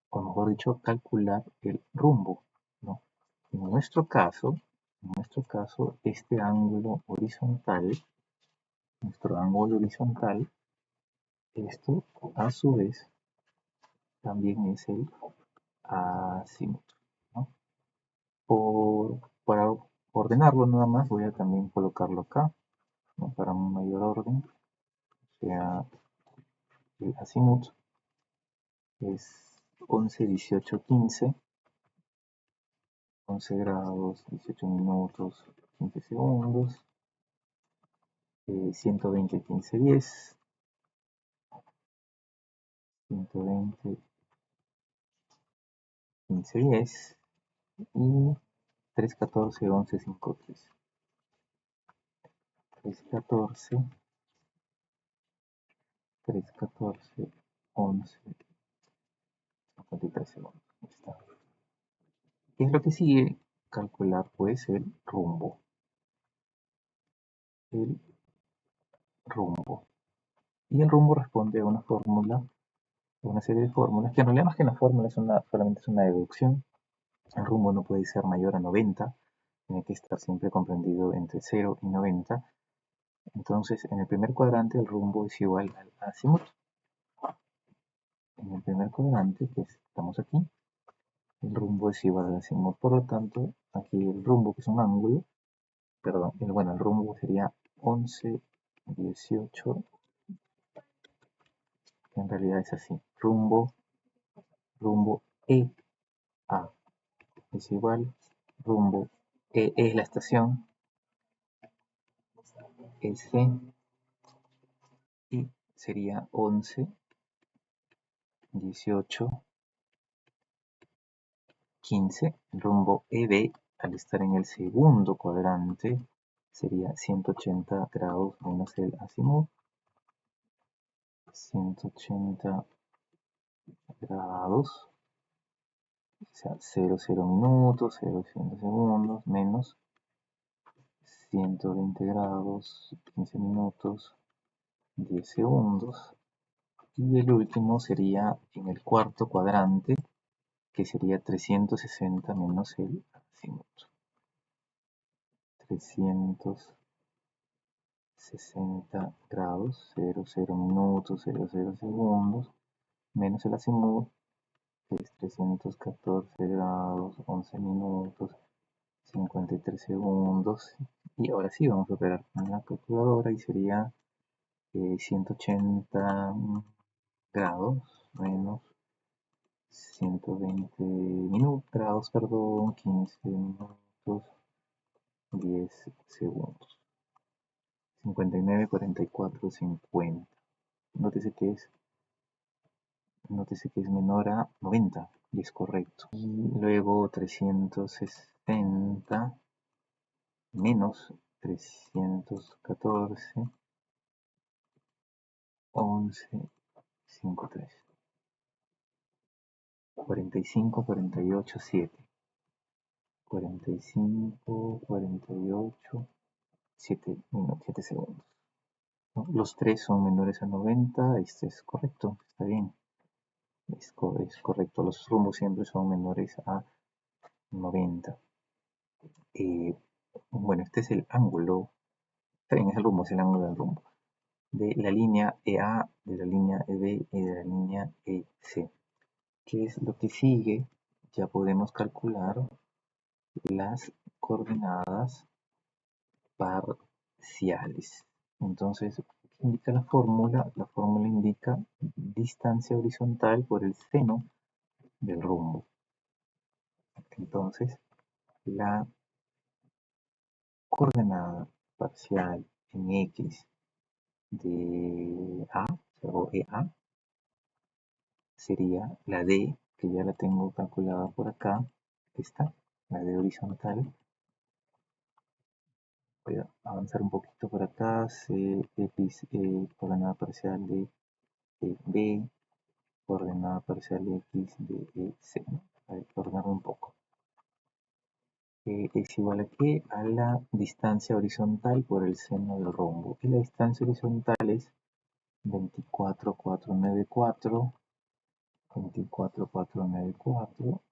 o mejor dicho, calcular el rumbo, ¿no? En nuestro caso, este ángulo horizontal, nuestro ángulo horizontal, esto a su vez también es el acimut, ¿no? Para ordenarlo nada más voy a también colocarlo acá, ¿no? Para un mayor orden, o sea, el azimut es 11, 18, 15, 11 grados, 18 minutos, 15 segundos, 120, 15, 10, 120, 15, 10 y 3, 14, 11, 5, 3. 3, 14, 3, 14, 11, 53 segundos. Ahí está. ¿Qué es lo que sigue? Calcular pues el rumbo. El rumbo. Y el rumbo responde a una fórmula, a una serie de fórmulas, que en realidad más que una fórmula solamente es una deducción. El rumbo no puede ser mayor a 90, tiene que estar siempre comprendido entre 0 y 90. Entonces, en el primer cuadrante el rumbo es igual al azimut. En el primer cuadrante, que estamos aquí, el rumbo es igual al azimut. Por lo tanto, aquí el rumbo, que es un ángulo, perdón, el rumbo sería 11, 18, que en realidad es así. Rumbo EA es igual, rumbo E es la estación, S y sería 11, 18, 15. El rumbo EB, al estar en el segundo cuadrante, sería 180 grados menos el azimut. 180 grados, o sea, 0, 0 minutos, 0, 100 segundos, menos 120 grados, 15 minutos, 10 segundos. Y el último sería en el cuarto cuadrante, que sería 360 menos el azimut. 360 grados, 0, 0 minutos, 0, 0 segundos, menos el azimut, que es 314 grados, 11 minutos, 53 segundos. Y ahora sí vamos a operar con la calculadora y sería 180 grados menos 120 grados, perdón, 15 minutos, 10 segundos. 59, 44, 50. Nótese que es, menor a 90 y es correcto. Y luego 360 menos 314, 11, 5, 3. 45, 48, 7. 45, 48, 7 segundos, ¿no? Los tres son menores a 90, este es correcto, está bien. Es correcto, los rumbos siempre son menores a 90. Bueno, este es el ángulo, está bien, es el rumbo, es el ángulo del rumbo, de la línea EA, de la línea EB y de la línea EC. ¿Qué es lo que sigue? Ya podemos calcular las coordenadas parciales. Entonces, ¿qué indica la fórmula? La fórmula indica distancia horizontal por el seno del rumbo. Entonces, la coordenada parcial en X de A, o EA, sería la D, que ya la tengo calculada por acá, esta, la D horizontal. Voy a avanzar un poquito por acá, X, coordenada parcial de B, coordenada parcial de X de C, ¿no? Hay que ordenarlo un poco. Es igual a qué? A la distancia horizontal por el seno del rombo. Y la distancia horizontal es 24,494, 24,494,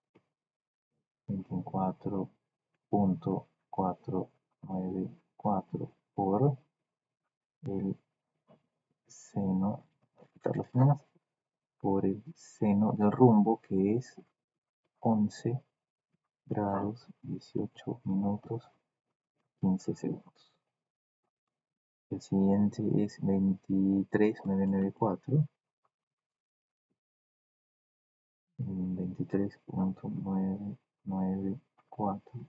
24,494 por el seno, por el seno del rumbo, que es 11 grados 18 minutos 15 segundos. El siguiente es 23,994, 23,994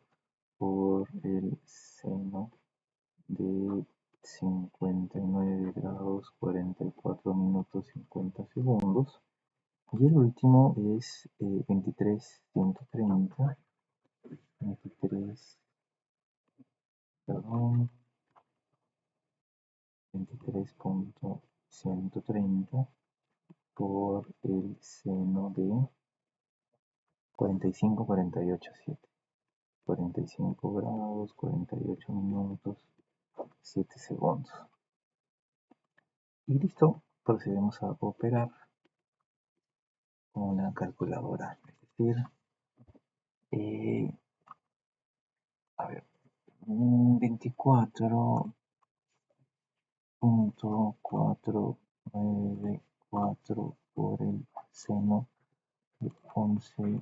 por el seno de 59 grados 44 minutos 50 segundos. Y el último es 23,130, 23, perdón, 23,130 por el seno de 45,48,7. 45 grados, 48 minutos, 7 segundos. Y listo, procedemos a operar con una calculadora. Es decir, a ver, 24,494 por el seno de 11,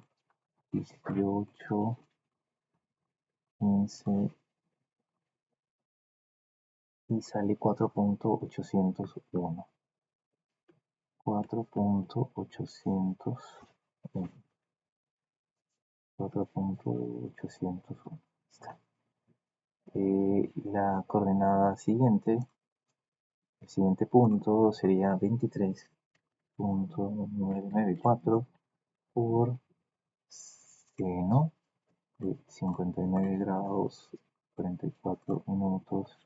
18, 15 y sale 4,801. 4,801. 4,801. La coordenada siguiente, el siguiente punto sería 23,994 por seno de 59 grados 44 minutos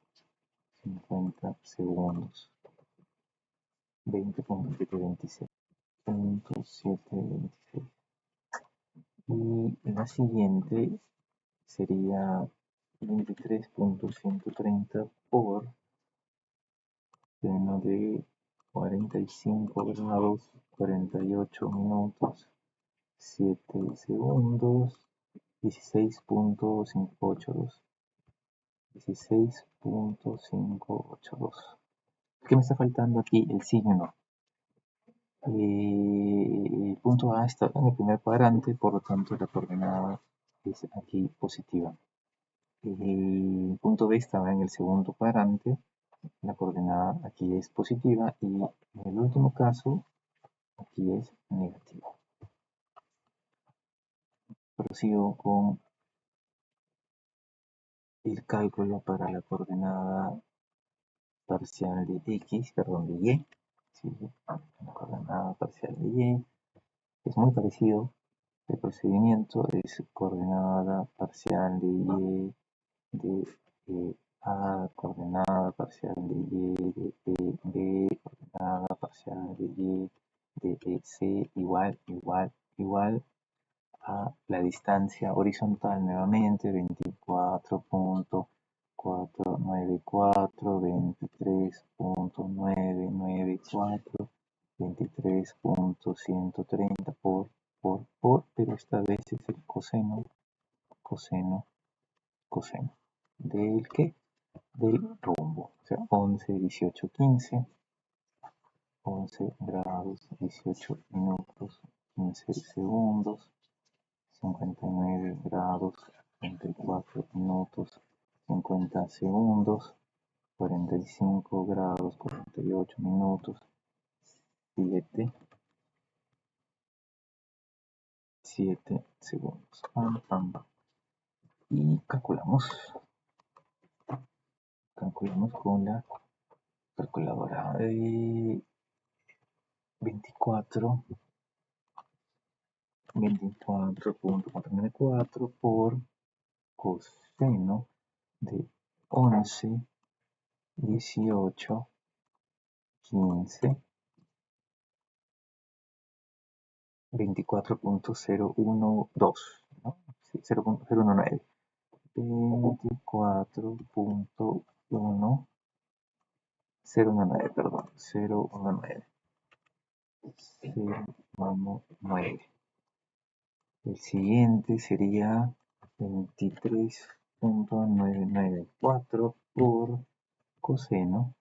50 segundos. 20,726. 0.726. Y la siguiente sería 23,130 por seno de 45 grados 48 minutos 7 segundos, 16,582. 16,582. ¿Qué me está faltando aquí? El signo. El punto A está en el primer cuadrante, por lo tanto la coordenada es aquí positiva. El punto B estaba en el segundo cuadrante, la coordenada aquí es positiva y en el último caso aquí es negativa. Prosigo con el cálculo para la coordenada parcial de X, perdón, de Y. Sí, la coordenada parcial de Y es muy parecido. El procedimiento es coordenada parcial de Y de A, coordenada parcial de Y de B, coordenada parcial de Y de C, igual a la distancia horizontal nuevamente, 24,494, 23,994, 23.130 por, pero esta vez es el coseno, ¿del qué? Del rumbo, o sea, 11, 18, 15, 11 grados, 18 minutos, 15 segundos, 59 grados, 34 minutos, 50 segundos, 45 grados, 48 minutos, 7 segundos. Pam, pam, pam. Y calculamos con la calculadora de 24.494 por coseno de 11, 18, 15, 24.012, ¿no? Sí, 0.019. 24.019, perdón, 019. 019. El siguiente sería 23.994 por coseno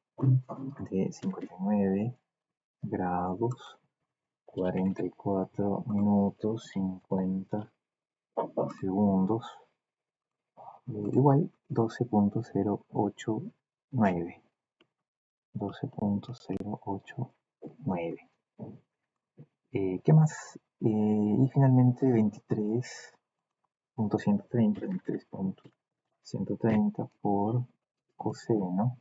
de 59 grados, 44 minutos, 50 segundos, igual 12.089. 12.089. ¿Qué más? Y finalmente 23.130 por coseno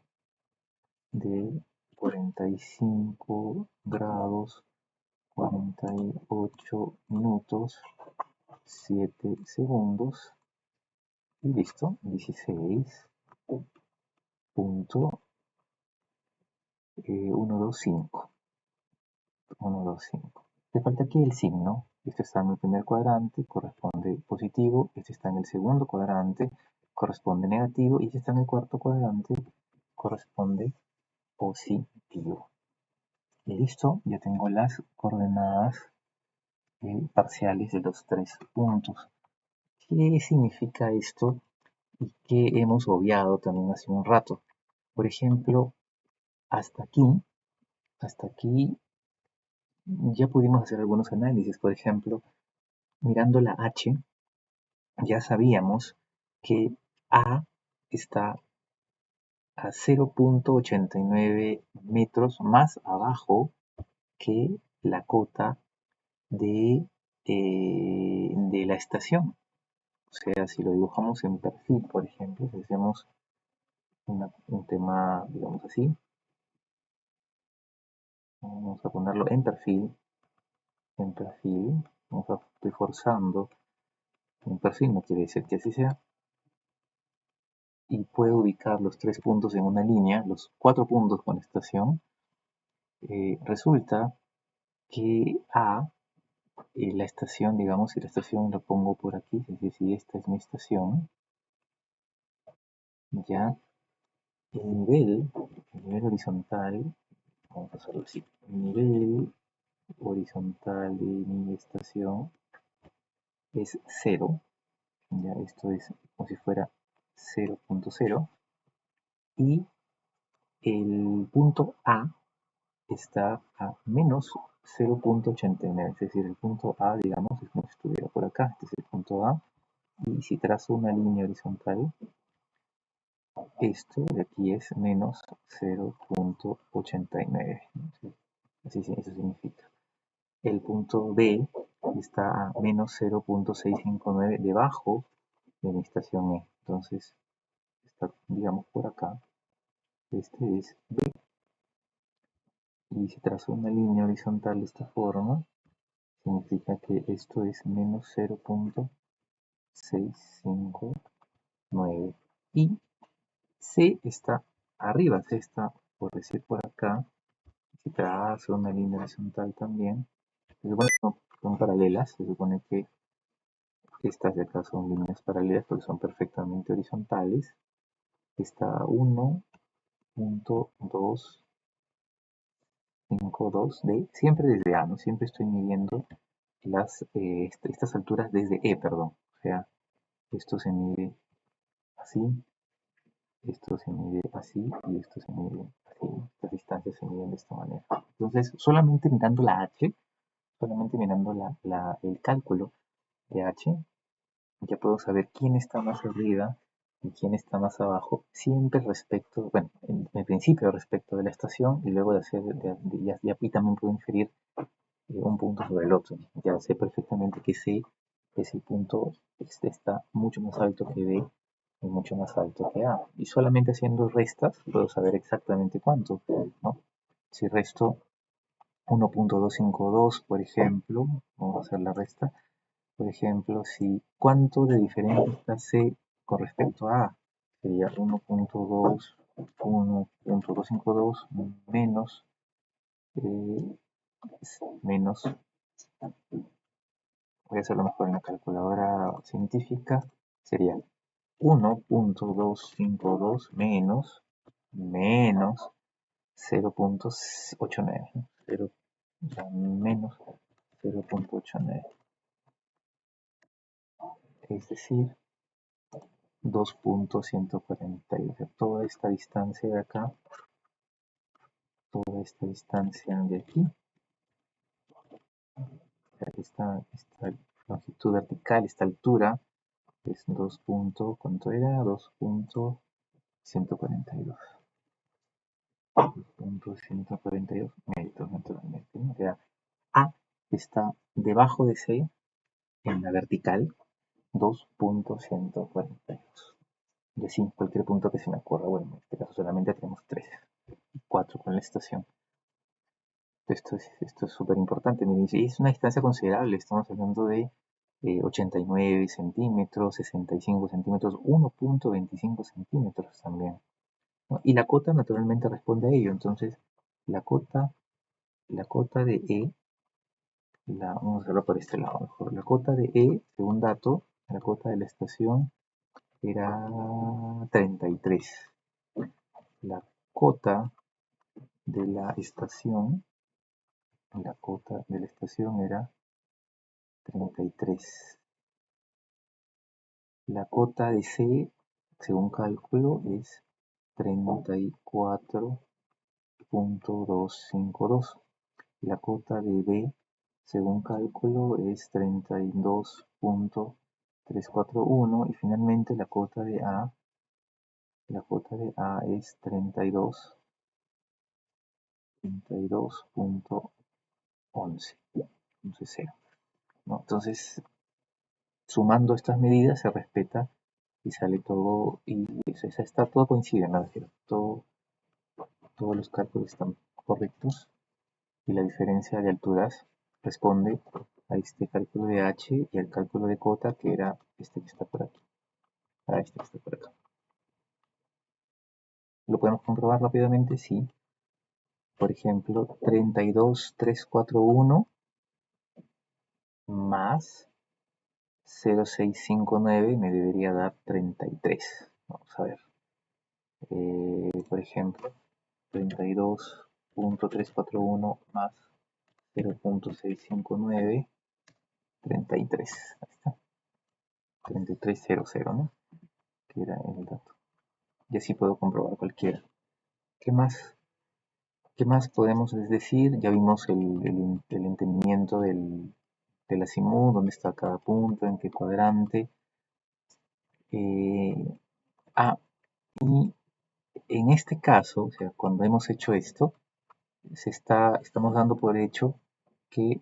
de 45 grados, 48 minutos, 7 segundos y listo, 16.125. 125. Te falta aquí el signo. Este está en el primer cuadrante, corresponde positivo. Este está en el segundo cuadrante, corresponde negativo. Y este está en el cuarto cuadrante, corresponde positivo. Y listo, ya tengo las coordenadas parciales de los tres puntos. ¿Qué significa esto? Y qué hemos obviado también hace un rato. Por ejemplo, hasta aquí ya pudimos hacer algunos análisis. Por ejemplo, mirando la H, ya sabíamos que A está a 0.89 metros más abajo que la cota de la estación. O sea, si lo dibujamos en perfil, por ejemplo, si hacemos un tema, digamos así, vamos a ponerlo en perfil, estoy forzando en perfil, no quiere decir que así sea, y puedo ubicar los tres puntos en una línea, los cuatro puntos con estación. Resulta que la estación, digamos, si la estación la pongo por aquí, es decir, si esta es mi estación, ya el nivel horizontal, vamos a hacerlo así, el nivel horizontal de mi estación es 0, ya esto es como si fuera 0.0, y el punto A está a menos 0.89, es decir, el punto A, digamos, es como si estuviera por acá, este es el punto A, y si trazo una línea horizontal, esto de aquí es menos 0.89, así eso significa. El punto B está a menos 0.659 debajo de mi estación E, entonces está, digamos, por acá, este es B, y si trazo una línea horizontal de esta forma, significa que esto es menos 0.659 y C está arriba, C está por decir por acá. Si trazo una línea horizontal también, se supone que son paralelas, se supone que estas de acá son líneas paralelas porque son perfectamente horizontales. Está 1.2 5, 2, D, siempre desde A, ¿no? Siempre estoy midiendo estas alturas desde E, perdón. O sea, esto se mide así, esto se mide así y esto se mide así. Estas distancias se miden de esta manera. Entonces, solamente mirando la H, solamente mirando el cálculo de H, ya puedo saber quién está más arriba y quién está más abajo, siempre respecto, bueno, en principio respecto de la estación y luego de hacer, y también puedo inferir un punto sobre el otro. Ya sé perfectamente que C, ese punto está mucho más alto que B y mucho más alto que A. Y solamente haciendo restas puedo saber exactamente cuánto, ¿no? Si resto 1.252, por ejemplo, vamos a hacer la resta, por ejemplo, si cuánto de diferente está C con respecto a A, sería 1.252 menos, menos, voy a hacerlo mejor en la calculadora científica, sería 1.252 menos 0.89, ¿no? Menos 0.89, es decir, 2.140. O sea, toda esta distancia de acá, toda esta distancia de aquí, esta longitud vertical, esta altura, es 2. ¿Cuánto era? 2.142. 2.142 metros, naturalmente, ¿no? O sea, A está debajo de C en la vertical, 2.142. Y así, cualquier punto que se me ocurra. Bueno, en este caso solamente tenemos 3 y 4 con la estación. Esto es súper importante. Es una distancia considerable. Estamos hablando de 89 centímetros, 65 centímetros, 1.25 centímetros también, ¿no? Y la cota naturalmente responde a ello. Entonces, la cota, la cota de E, vamos a hacerlo por este lado mejor. La cota de E, según dato, la cota de la estación era 33. La cota de la estación, la cota de la estación era 33. La cota de C, según cálculo, es 34.252. La cota de B, según cálculo, es 32.341. Y finalmente la cota de A es 32.11. Entonces 0, ¿no? Entonces, sumando estas medidas se respeta y sale todo, y está todo coincide, me refiero. Todos los cálculos están correctos y la diferencia de alturas responde a este cálculo de H y al cálculo de cota, que era este que está por aquí, a este que está por acá. ¿Lo podemos comprobar rápidamente? Sí. Por ejemplo, 32.341 más 0.659 me debería dar 33. Vamos a ver. Por ejemplo, 32.341 más 0.659, 33. Ahí está. 3300, ¿no? Que era el dato. Y así puedo comprobar cualquiera. ¿Qué más? ¿Qué más podemos decir? Ya vimos el entendimiento del azimut, dónde está cada punto, en qué cuadrante. Y en este caso, o sea, cuando hemos hecho esto, estamos dando por hecho que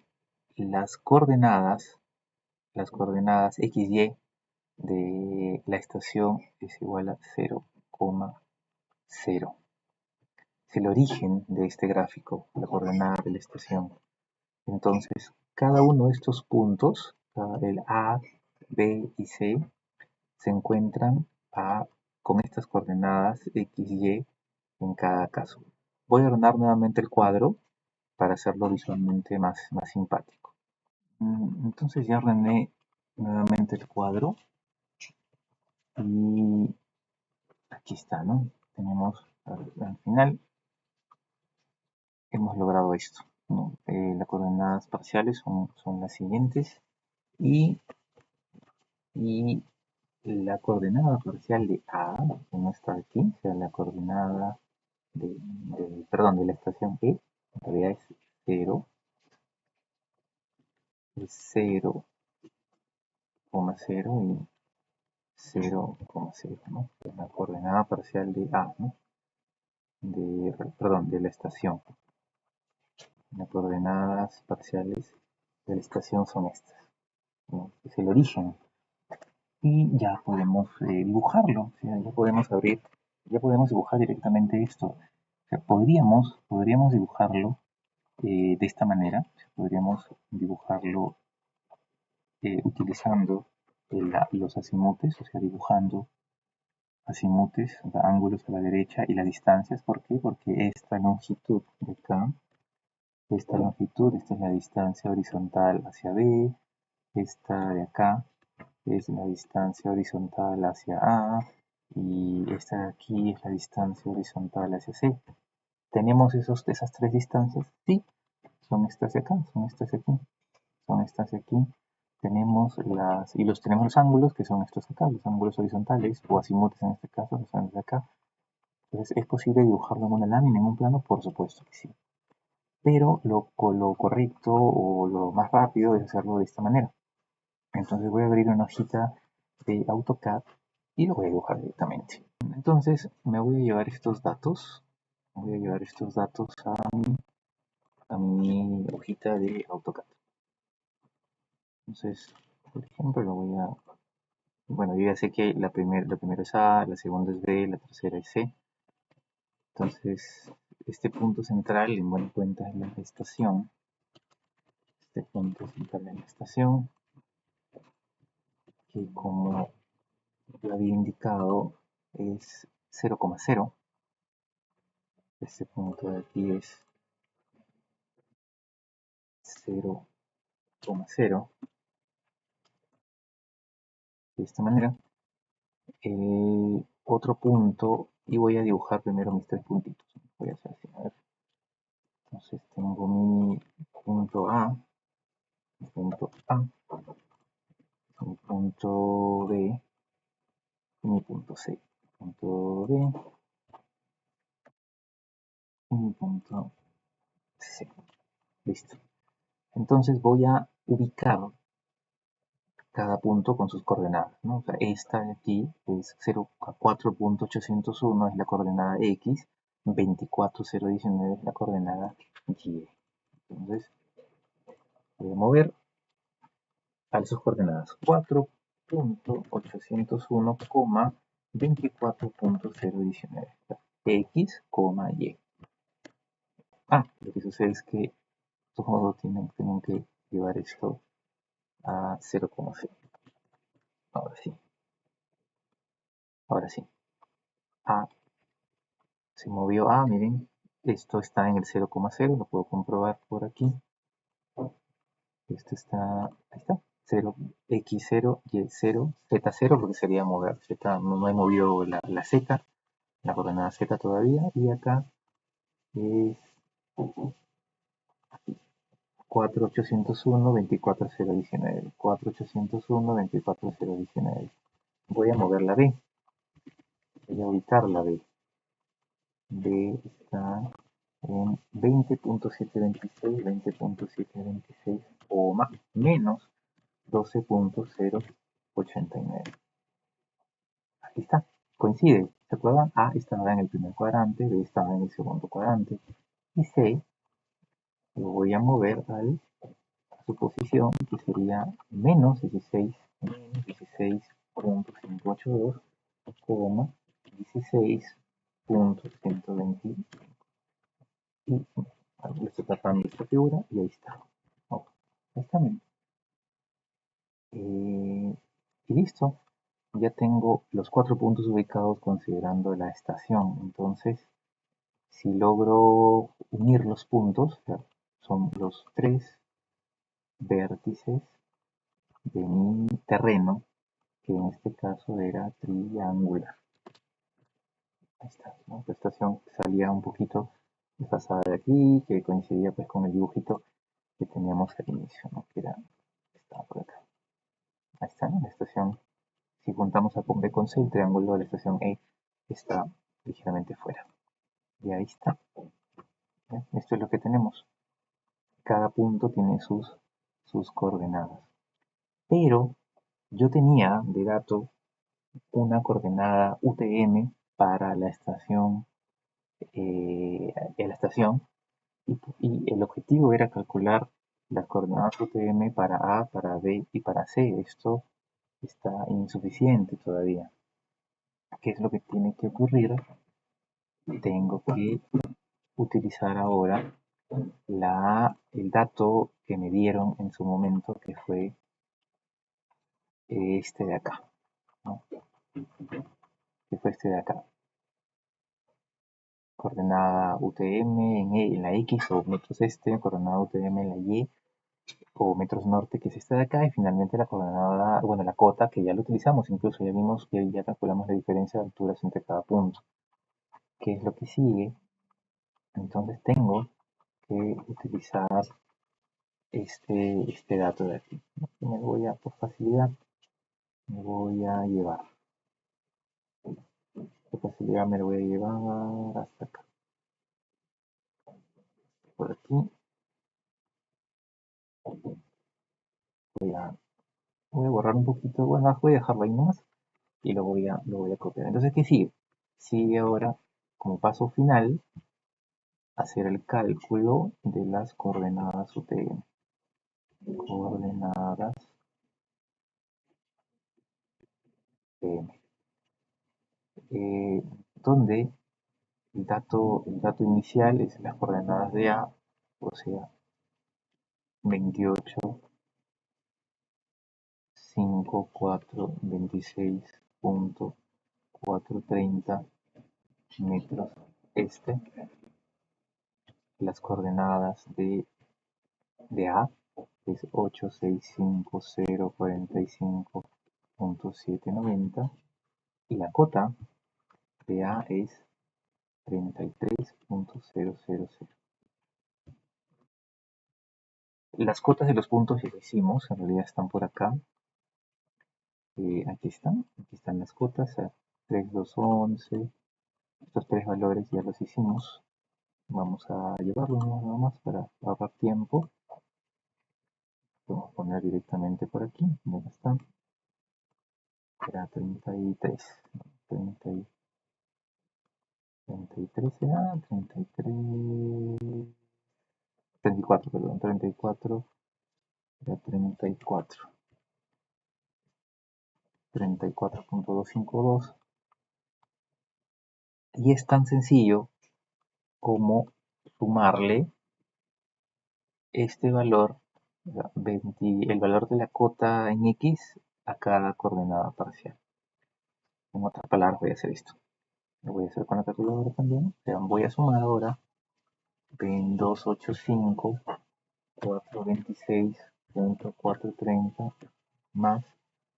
las coordenadas XY de la estación es igual a 0,0. Es el origen de este gráfico, la coordenada de la estación. Entonces, cada uno de estos puntos, el A, B y C, se encuentran con estas coordenadas X, Y en cada caso. Voy a ordenar nuevamente el cuadro para hacerlo visualmente más simpático. Entonces ya ordené nuevamente el cuadro y aquí está, ¿no? Tenemos al final hemos logrado esto, ¿no? Las coordenadas parciales son las siguientes y la coordenada parcial de A, que no está aquí, o sea, la coordenada de la estación E, en realidad es 0, es 0,0 y 0,0, ¿no? Es la coordenada parcial de A, ¿no? De la estación. Las coordenadas parciales de la estación son estas, ¿no? Es el origen. Y ya podemos dibujarlo, o sea, ya podemos dibujar directamente esto. O sea, podríamos dibujarlo de esta manera, o sea, podríamos dibujarlo utilizando los azimutes, o sea, dibujando azimutes, o sea, ángulos a la derecha y las distancias. ¿Por qué? Porque esta longitud de acá, esta es la distancia horizontal hacia B, esta de acá es la distancia horizontal hacia A y esta de aquí es la distancia horizontal hacia C. ¿Tenemos esas tres distancias? Sí, son estas de acá, son estas de aquí, son estas de aquí. Tenemos tenemos los ángulos, que son estos de acá, los ángulos horizontales, o azimutes en este caso, los ángulos de acá. Entonces, ¿es posible dibujarlo en una lámina, en un plano? Por supuesto que sí. Pero lo correcto o lo más rápido es hacerlo de esta manera. Entonces voy a abrir una hojita de AutoCAD y lo voy a dibujar directamente. Entonces me voy a llevar estos datos, a mi hojita de AutoCAD. Entonces, por ejemplo, bueno, yo ya sé que la primera es A, la segunda es B, la tercera es C. Entonces, este punto central, en buena cuenta, es la estación. Este punto central en la estación, que como lo había indicado, es 0,0. Este punto de aquí es 0,0. De esta manera. El otro punto, y voy a dibujar primero mis tres puntitos. Voy a hacer así, a ver. Entonces tengo mi punto A, mi punto A, mi punto B y mi punto C. Punto B y mi punto C. Listo. Entonces voy a ubicar cada punto con sus coordenadas, ¿no? O sea, esta de aquí es 4.801, es la coordenada X, 24.019 es la coordenada Y. Entonces voy a mover a sus coordenadas 4.801, 24.019, X, Y. Lo que sucede es que todos tienen que llevar esto a 0,0. Ahora sí. Ahora sí. A se movió A, miren. Esto está en el 0,0, lo puedo comprobar por aquí. Esto está, ahí está. 0, X0, Y0, Z0, porque sería mover Z. No he movido la Z, la coordenada Z todavía. Y acá es 4801, 24019. 4801, 24019. Voy a mover la B. Voy a ubicar la B. B está en 20.726, 20.726, menos 12.089. Aquí está, coincide. ¿Se acuerdan? A estaba en el primer cuadrante, B estaba en el segundo cuadrante. Y C lo voy a mover a su posición, que sería menos 16.582, 16.120. Y le estoy tapando esta figura y ahí está. Ahí está. Y listo. Ya tengo los 4 puntos ubicados considerando la estación. Entonces, si logro unir los puntos, son los 3 vértices de mi terreno, que en este caso era triangular. Ahí está, ¿no? La estación salía un poquito desfasada de aquí, que coincidía pues con el dibujito que teníamos al inicio, ¿no? Que era, estaba por acá. Ahí está, ¿no? La estación, si juntamos A con B con C, el triángulo de la estación E está ligeramente fuera. Y ahí está. ¿Ya? Esto es lo que tenemos. Cada punto tiene sus coordenadas. Pero yo tenía de dato una coordenada UTM para la estación, y el objetivo era calcular las coordenadas UTM para A, para B y para C. Esto está insuficiente todavía. ¿Qué es lo que tiene que ocurrir? Tengo que utilizar ahora el dato que me dieron en su momento, que fue este de acá, ¿no? Que fue este de acá. Coordenada UTM en la X o metros este, coordenada UTM en la Y o metros norte, que es esta de acá, y finalmente la coordenada, bueno, la cota, que ya lo utilizamos, incluso ya vimos que ya calculamos la diferencia de alturas entre cada punto. ¿Qué es lo que sigue? Entonces tengo que utilizar este dato de aquí, ¿no? Y me lo voy a, por facilidad, me voy a llevar. Por facilidad me lo voy a llevar hasta acá. Por aquí. Voy a borrar un poquito, bueno, voy a dejarlo ahí nomás y lo voy a copiar. Entonces, ¿qué sigue? Sigue ahora, como paso final, hacer el cálculo de las coordenadas UTM. Coordenadas UTM. Donde el dato inicial es las coordenadas de A, o sea, 28, 5, 4, 26.430 metros este. Las coordenadas de A es 865.045.790 y la cota de A es 33.000. Las cotas de los puntos ya lo hicimos, en realidad están por acá. Aquí están las cotas, 3, 2, 11. Estos tres valores ya los hicimos. Vamos a llevarlos nada más para ahorrar tiempo. Podemos poner directamente por aquí, ¿dónde están? Era 33, 33 era 34, perdón, 34, era 34.252. Y es tan sencillo como sumarle este valor, el valor de la cota en X a cada coordenada parcial. En otras palabras, voy a hacer esto. Lo voy a hacer con la calculadora también. Voy a sumar ahora 285.426.430 más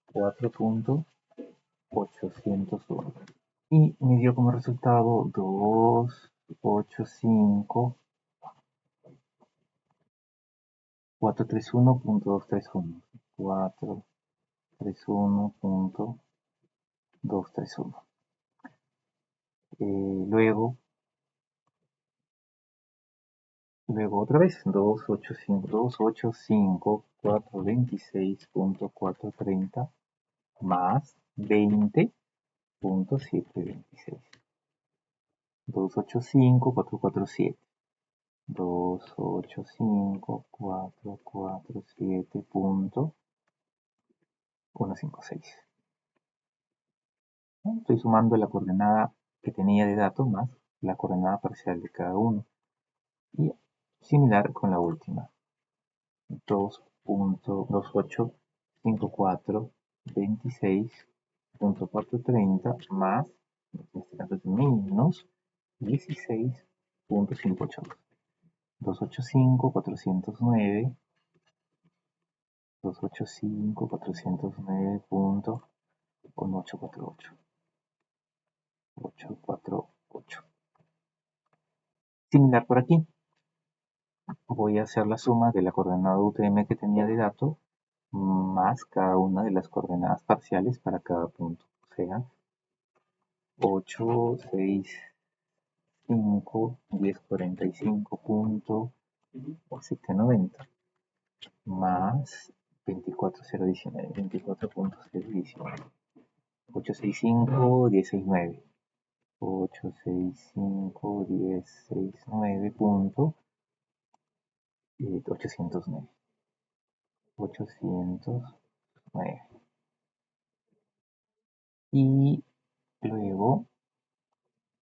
4.801. Y me dio como resultado 285.431.231. 431.231. Luego otra vez, 285.426.430 más 20.726. 285.447. 285.447.156. Estoy sumando la coordenada que tenía de datos más la coordenada parcial de cada uno. Y similar con la última. 2.285426.430 más, en este caso es menos 16.582. 285.409, 285.409.848. Similar por aquí. Voy a hacer la suma de la coordenada UTM que tenía de dato más cada una de las coordenadas parciales para cada punto. O sea, 8, 6, 5, 10, 45 punto 790 más 24.019, 24.019, 865, 169, 865, 169 punto 809, 809. Y luego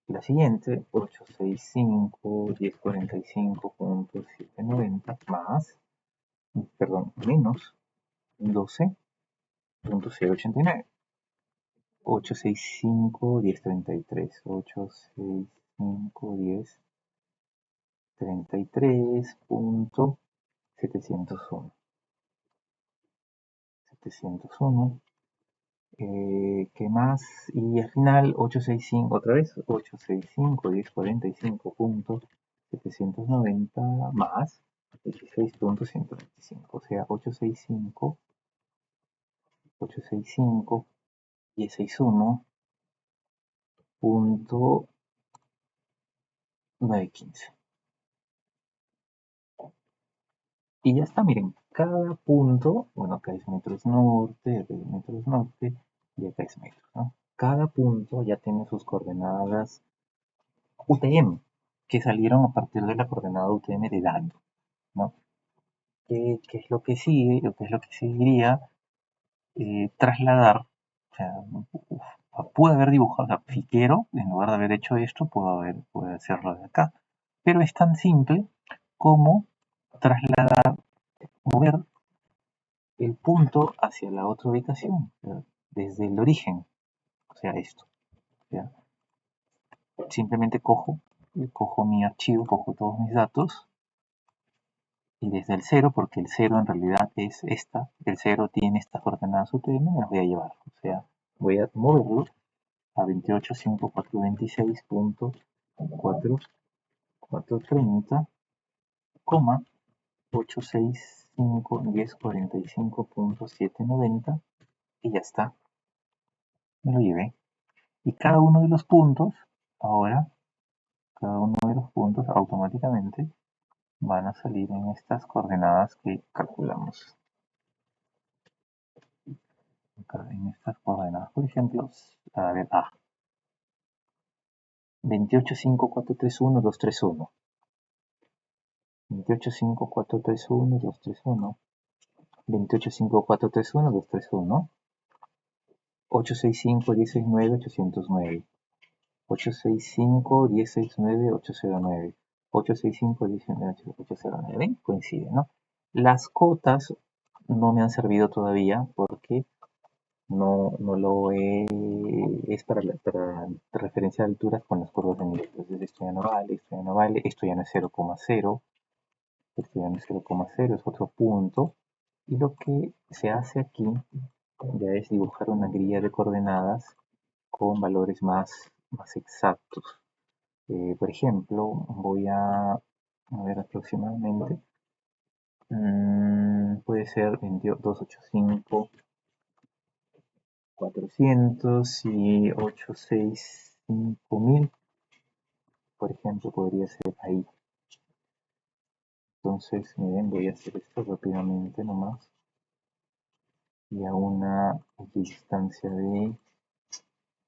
la siguiente, 865, 1045.790 más, perdón, menos 12.089. 865, 1033, 865, 1033.701. 701. ¿Qué más? Y al final 865, otra vez 865, 1045.790 más 16.125, o sea 865, 865, 161.915. Y ya está, miren, cada punto, bueno, acá es metros norte, acá es metros norte y acá es metros, ¿no? Cada punto ya tiene sus coordenadas UTM, que salieron a partir de la coordenada UTM de dato, ¿no? ¿Qué es lo que sigue, o qué es lo que seguiría? Trasladar, o sea, pude haber dibujado, o sea, si quiero, en lugar de haber hecho esto, puedo hacerlo de acá. Pero es tan simple como trasladar, mover el punto hacia la otra ubicación, desde el origen, o sea, esto. ¿Ya? Simplemente cojo mi archivo, cojo todos mis datos, y desde el 0, porque el 0 en realidad es esta, el 0 tiene estas coordenadas UTM, me las voy a llevar. O sea, voy a moverlo a 28.5426.4430, 865.1045.790 y ya está, me lo llevé. Y cada uno de los puntos, ahora, cada uno de los puntos automáticamente van a salir en estas coordenadas que calculamos. Acá en estas coordenadas, por ejemplo, a ver, 28.5.431.231, 28.5.431.231, 28.5.431.231, 865.169.809, 865.169.809, 865.169.809. ¿Ven? Coincide, ¿no? Las cotas no me han servido todavía porque no lo he, es para referencia de alturas con las curvas de nivel. Entonces esto ya no vale, esto ya no vale, esto ya no es 0,0, esto ya no es 0,0, es otro punto. Y lo que se hace aquí ya es dibujar una grilla de coordenadas con valores más exactos. Por ejemplo, voy a ver aproximadamente, puede ser 285, 400 y 865.000, por ejemplo, podría ser ahí. Entonces, miren, voy a hacer esto rápidamente nomás. Y a una distancia de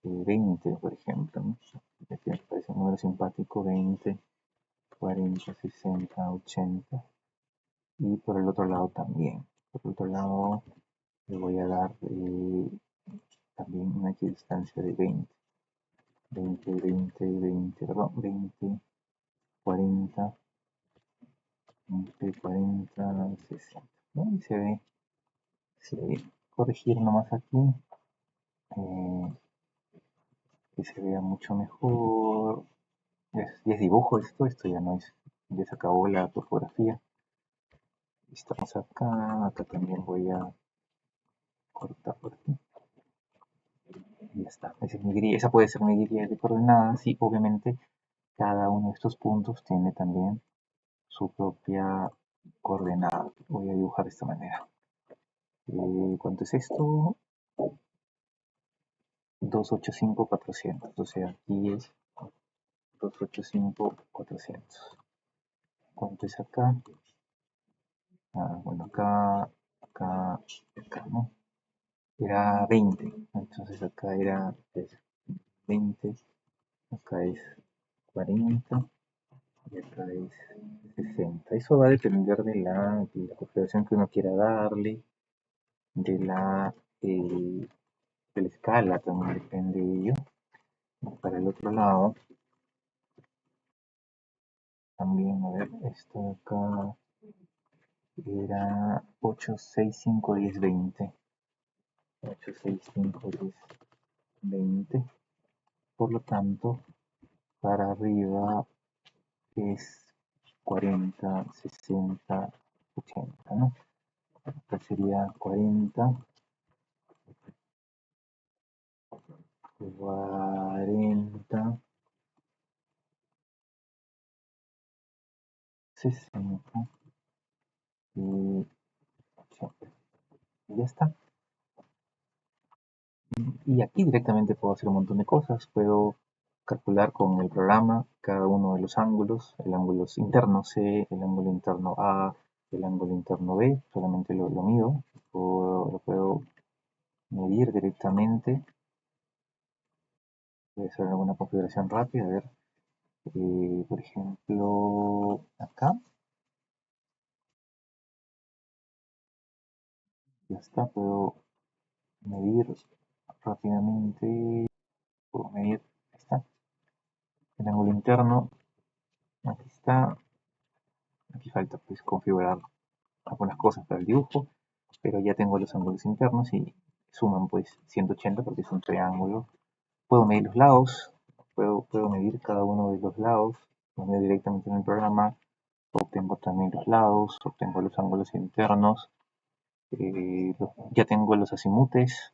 20, por ejemplo, ¿no? Aquí me parece un número simpático, 20, 40, 60, 80. Y por el otro lado también. Por el otro lado le voy a dar también una equidistancia de 20. 20, 20, 20, perdón, 20, 40, 20, 40, 60. ¿No? Y se ve corregir nomás aquí, que se vea mucho mejor. Ya es dibujo esto ya no es, ya se acabó la topografía. Estamos acá también voy a cortar por aquí. Y ya está, esa es mi grilla, esa puede ser mi grilla de coordenadas y obviamente cada uno de estos puntos tiene también su propia coordenada. Voy a dibujar de esta manera. ¿Cuánto es esto? 285,400. O sea, aquí es 285,400. ¿Cuánto es acá? Bueno, acá, ¿no? Era 20. Entonces acá era 20. Acá es 40. Y acá es 60. Eso va a depender de la configuración que uno quiera darle, de eh, la escala también depende de ello. Para el otro lado, también, a ver, esto de acá era 8, 6, 5, 10, 20. 8, 6, 5, 10, 20. Por lo tanto, para arriba es 40, 60, 80, ¿no? Acá sería 40, 40, 60 y 80. Y ya está. Y aquí directamente puedo hacer un montón de cosas. Puedo calcular con el programa cada uno de los ángulos, el ángulo interno C, el ángulo interno A, el ángulo interno B, solamente lo mido, lo puedo medir directamente. Voy a hacer alguna configuración rápida, a ver, por ejemplo, acá, ya está, puedo medir rápidamente, puedo medir, ahí está, el ángulo interno, aquí está, aquí falta pues configurar algunas cosas para el dibujo, pero ya tengo los ángulos internos y suman pues 180 porque es un triángulo. Puedo medir los lados, puedo medir cada uno de los lados, lo mido directamente en el programa, obtengo también los lados, obtengo los ángulos internos, ya tengo los azimutes,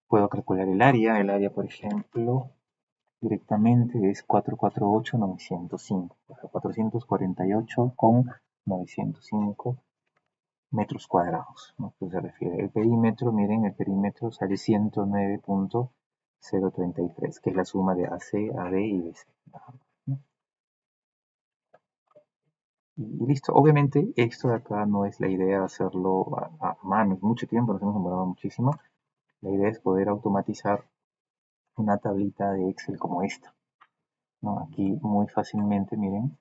puedo calcular el área por ejemplo, directamente es 448,905, o sea, 448,905 metros cuadrados, ¿no? Pues se refiere. El perímetro, miren, el perímetro sale 109,033, que es la suma de AC, AD y BC. ¿No? Y listo. Obviamente, esto de acá no es la idea de hacerlo a mano, es mucho tiempo, nos hemos demorado muchísimo. La idea es poder automatizar una tablita de Excel como esta, ¿no? Aquí muy fácilmente, miren,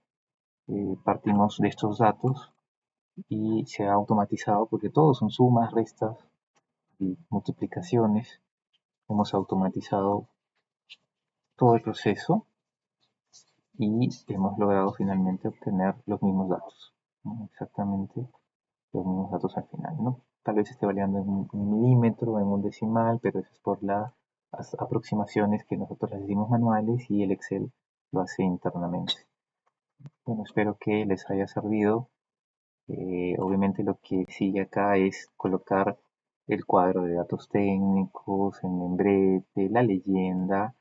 partimos de estos datos y se ha automatizado porque todos son sumas, restas y multiplicaciones. Hemos automatizado todo el proceso y hemos logrado finalmente obtener los mismos datos, ¿no? Exactamente los mismos datos al final, ¿no? Tal vez esté variando en un milímetro, en un decimal, pero eso es por las aproximaciones que nosotros las hicimos manuales y el Excel lo hace internamente. Bueno, espero que les haya servido. Obviamente lo que sigue acá es colocar el cuadro de datos técnicos, el membrete, la leyenda,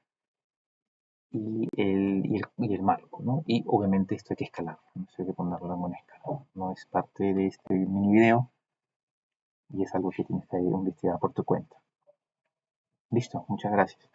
y el marco, ¿no? Y obviamente esto hay que escalar, ¿no? Hay que ponerlo en una escala. No es parte de este mini video y es algo que tienes que investigar por tu cuenta. Listo, muchas gracias.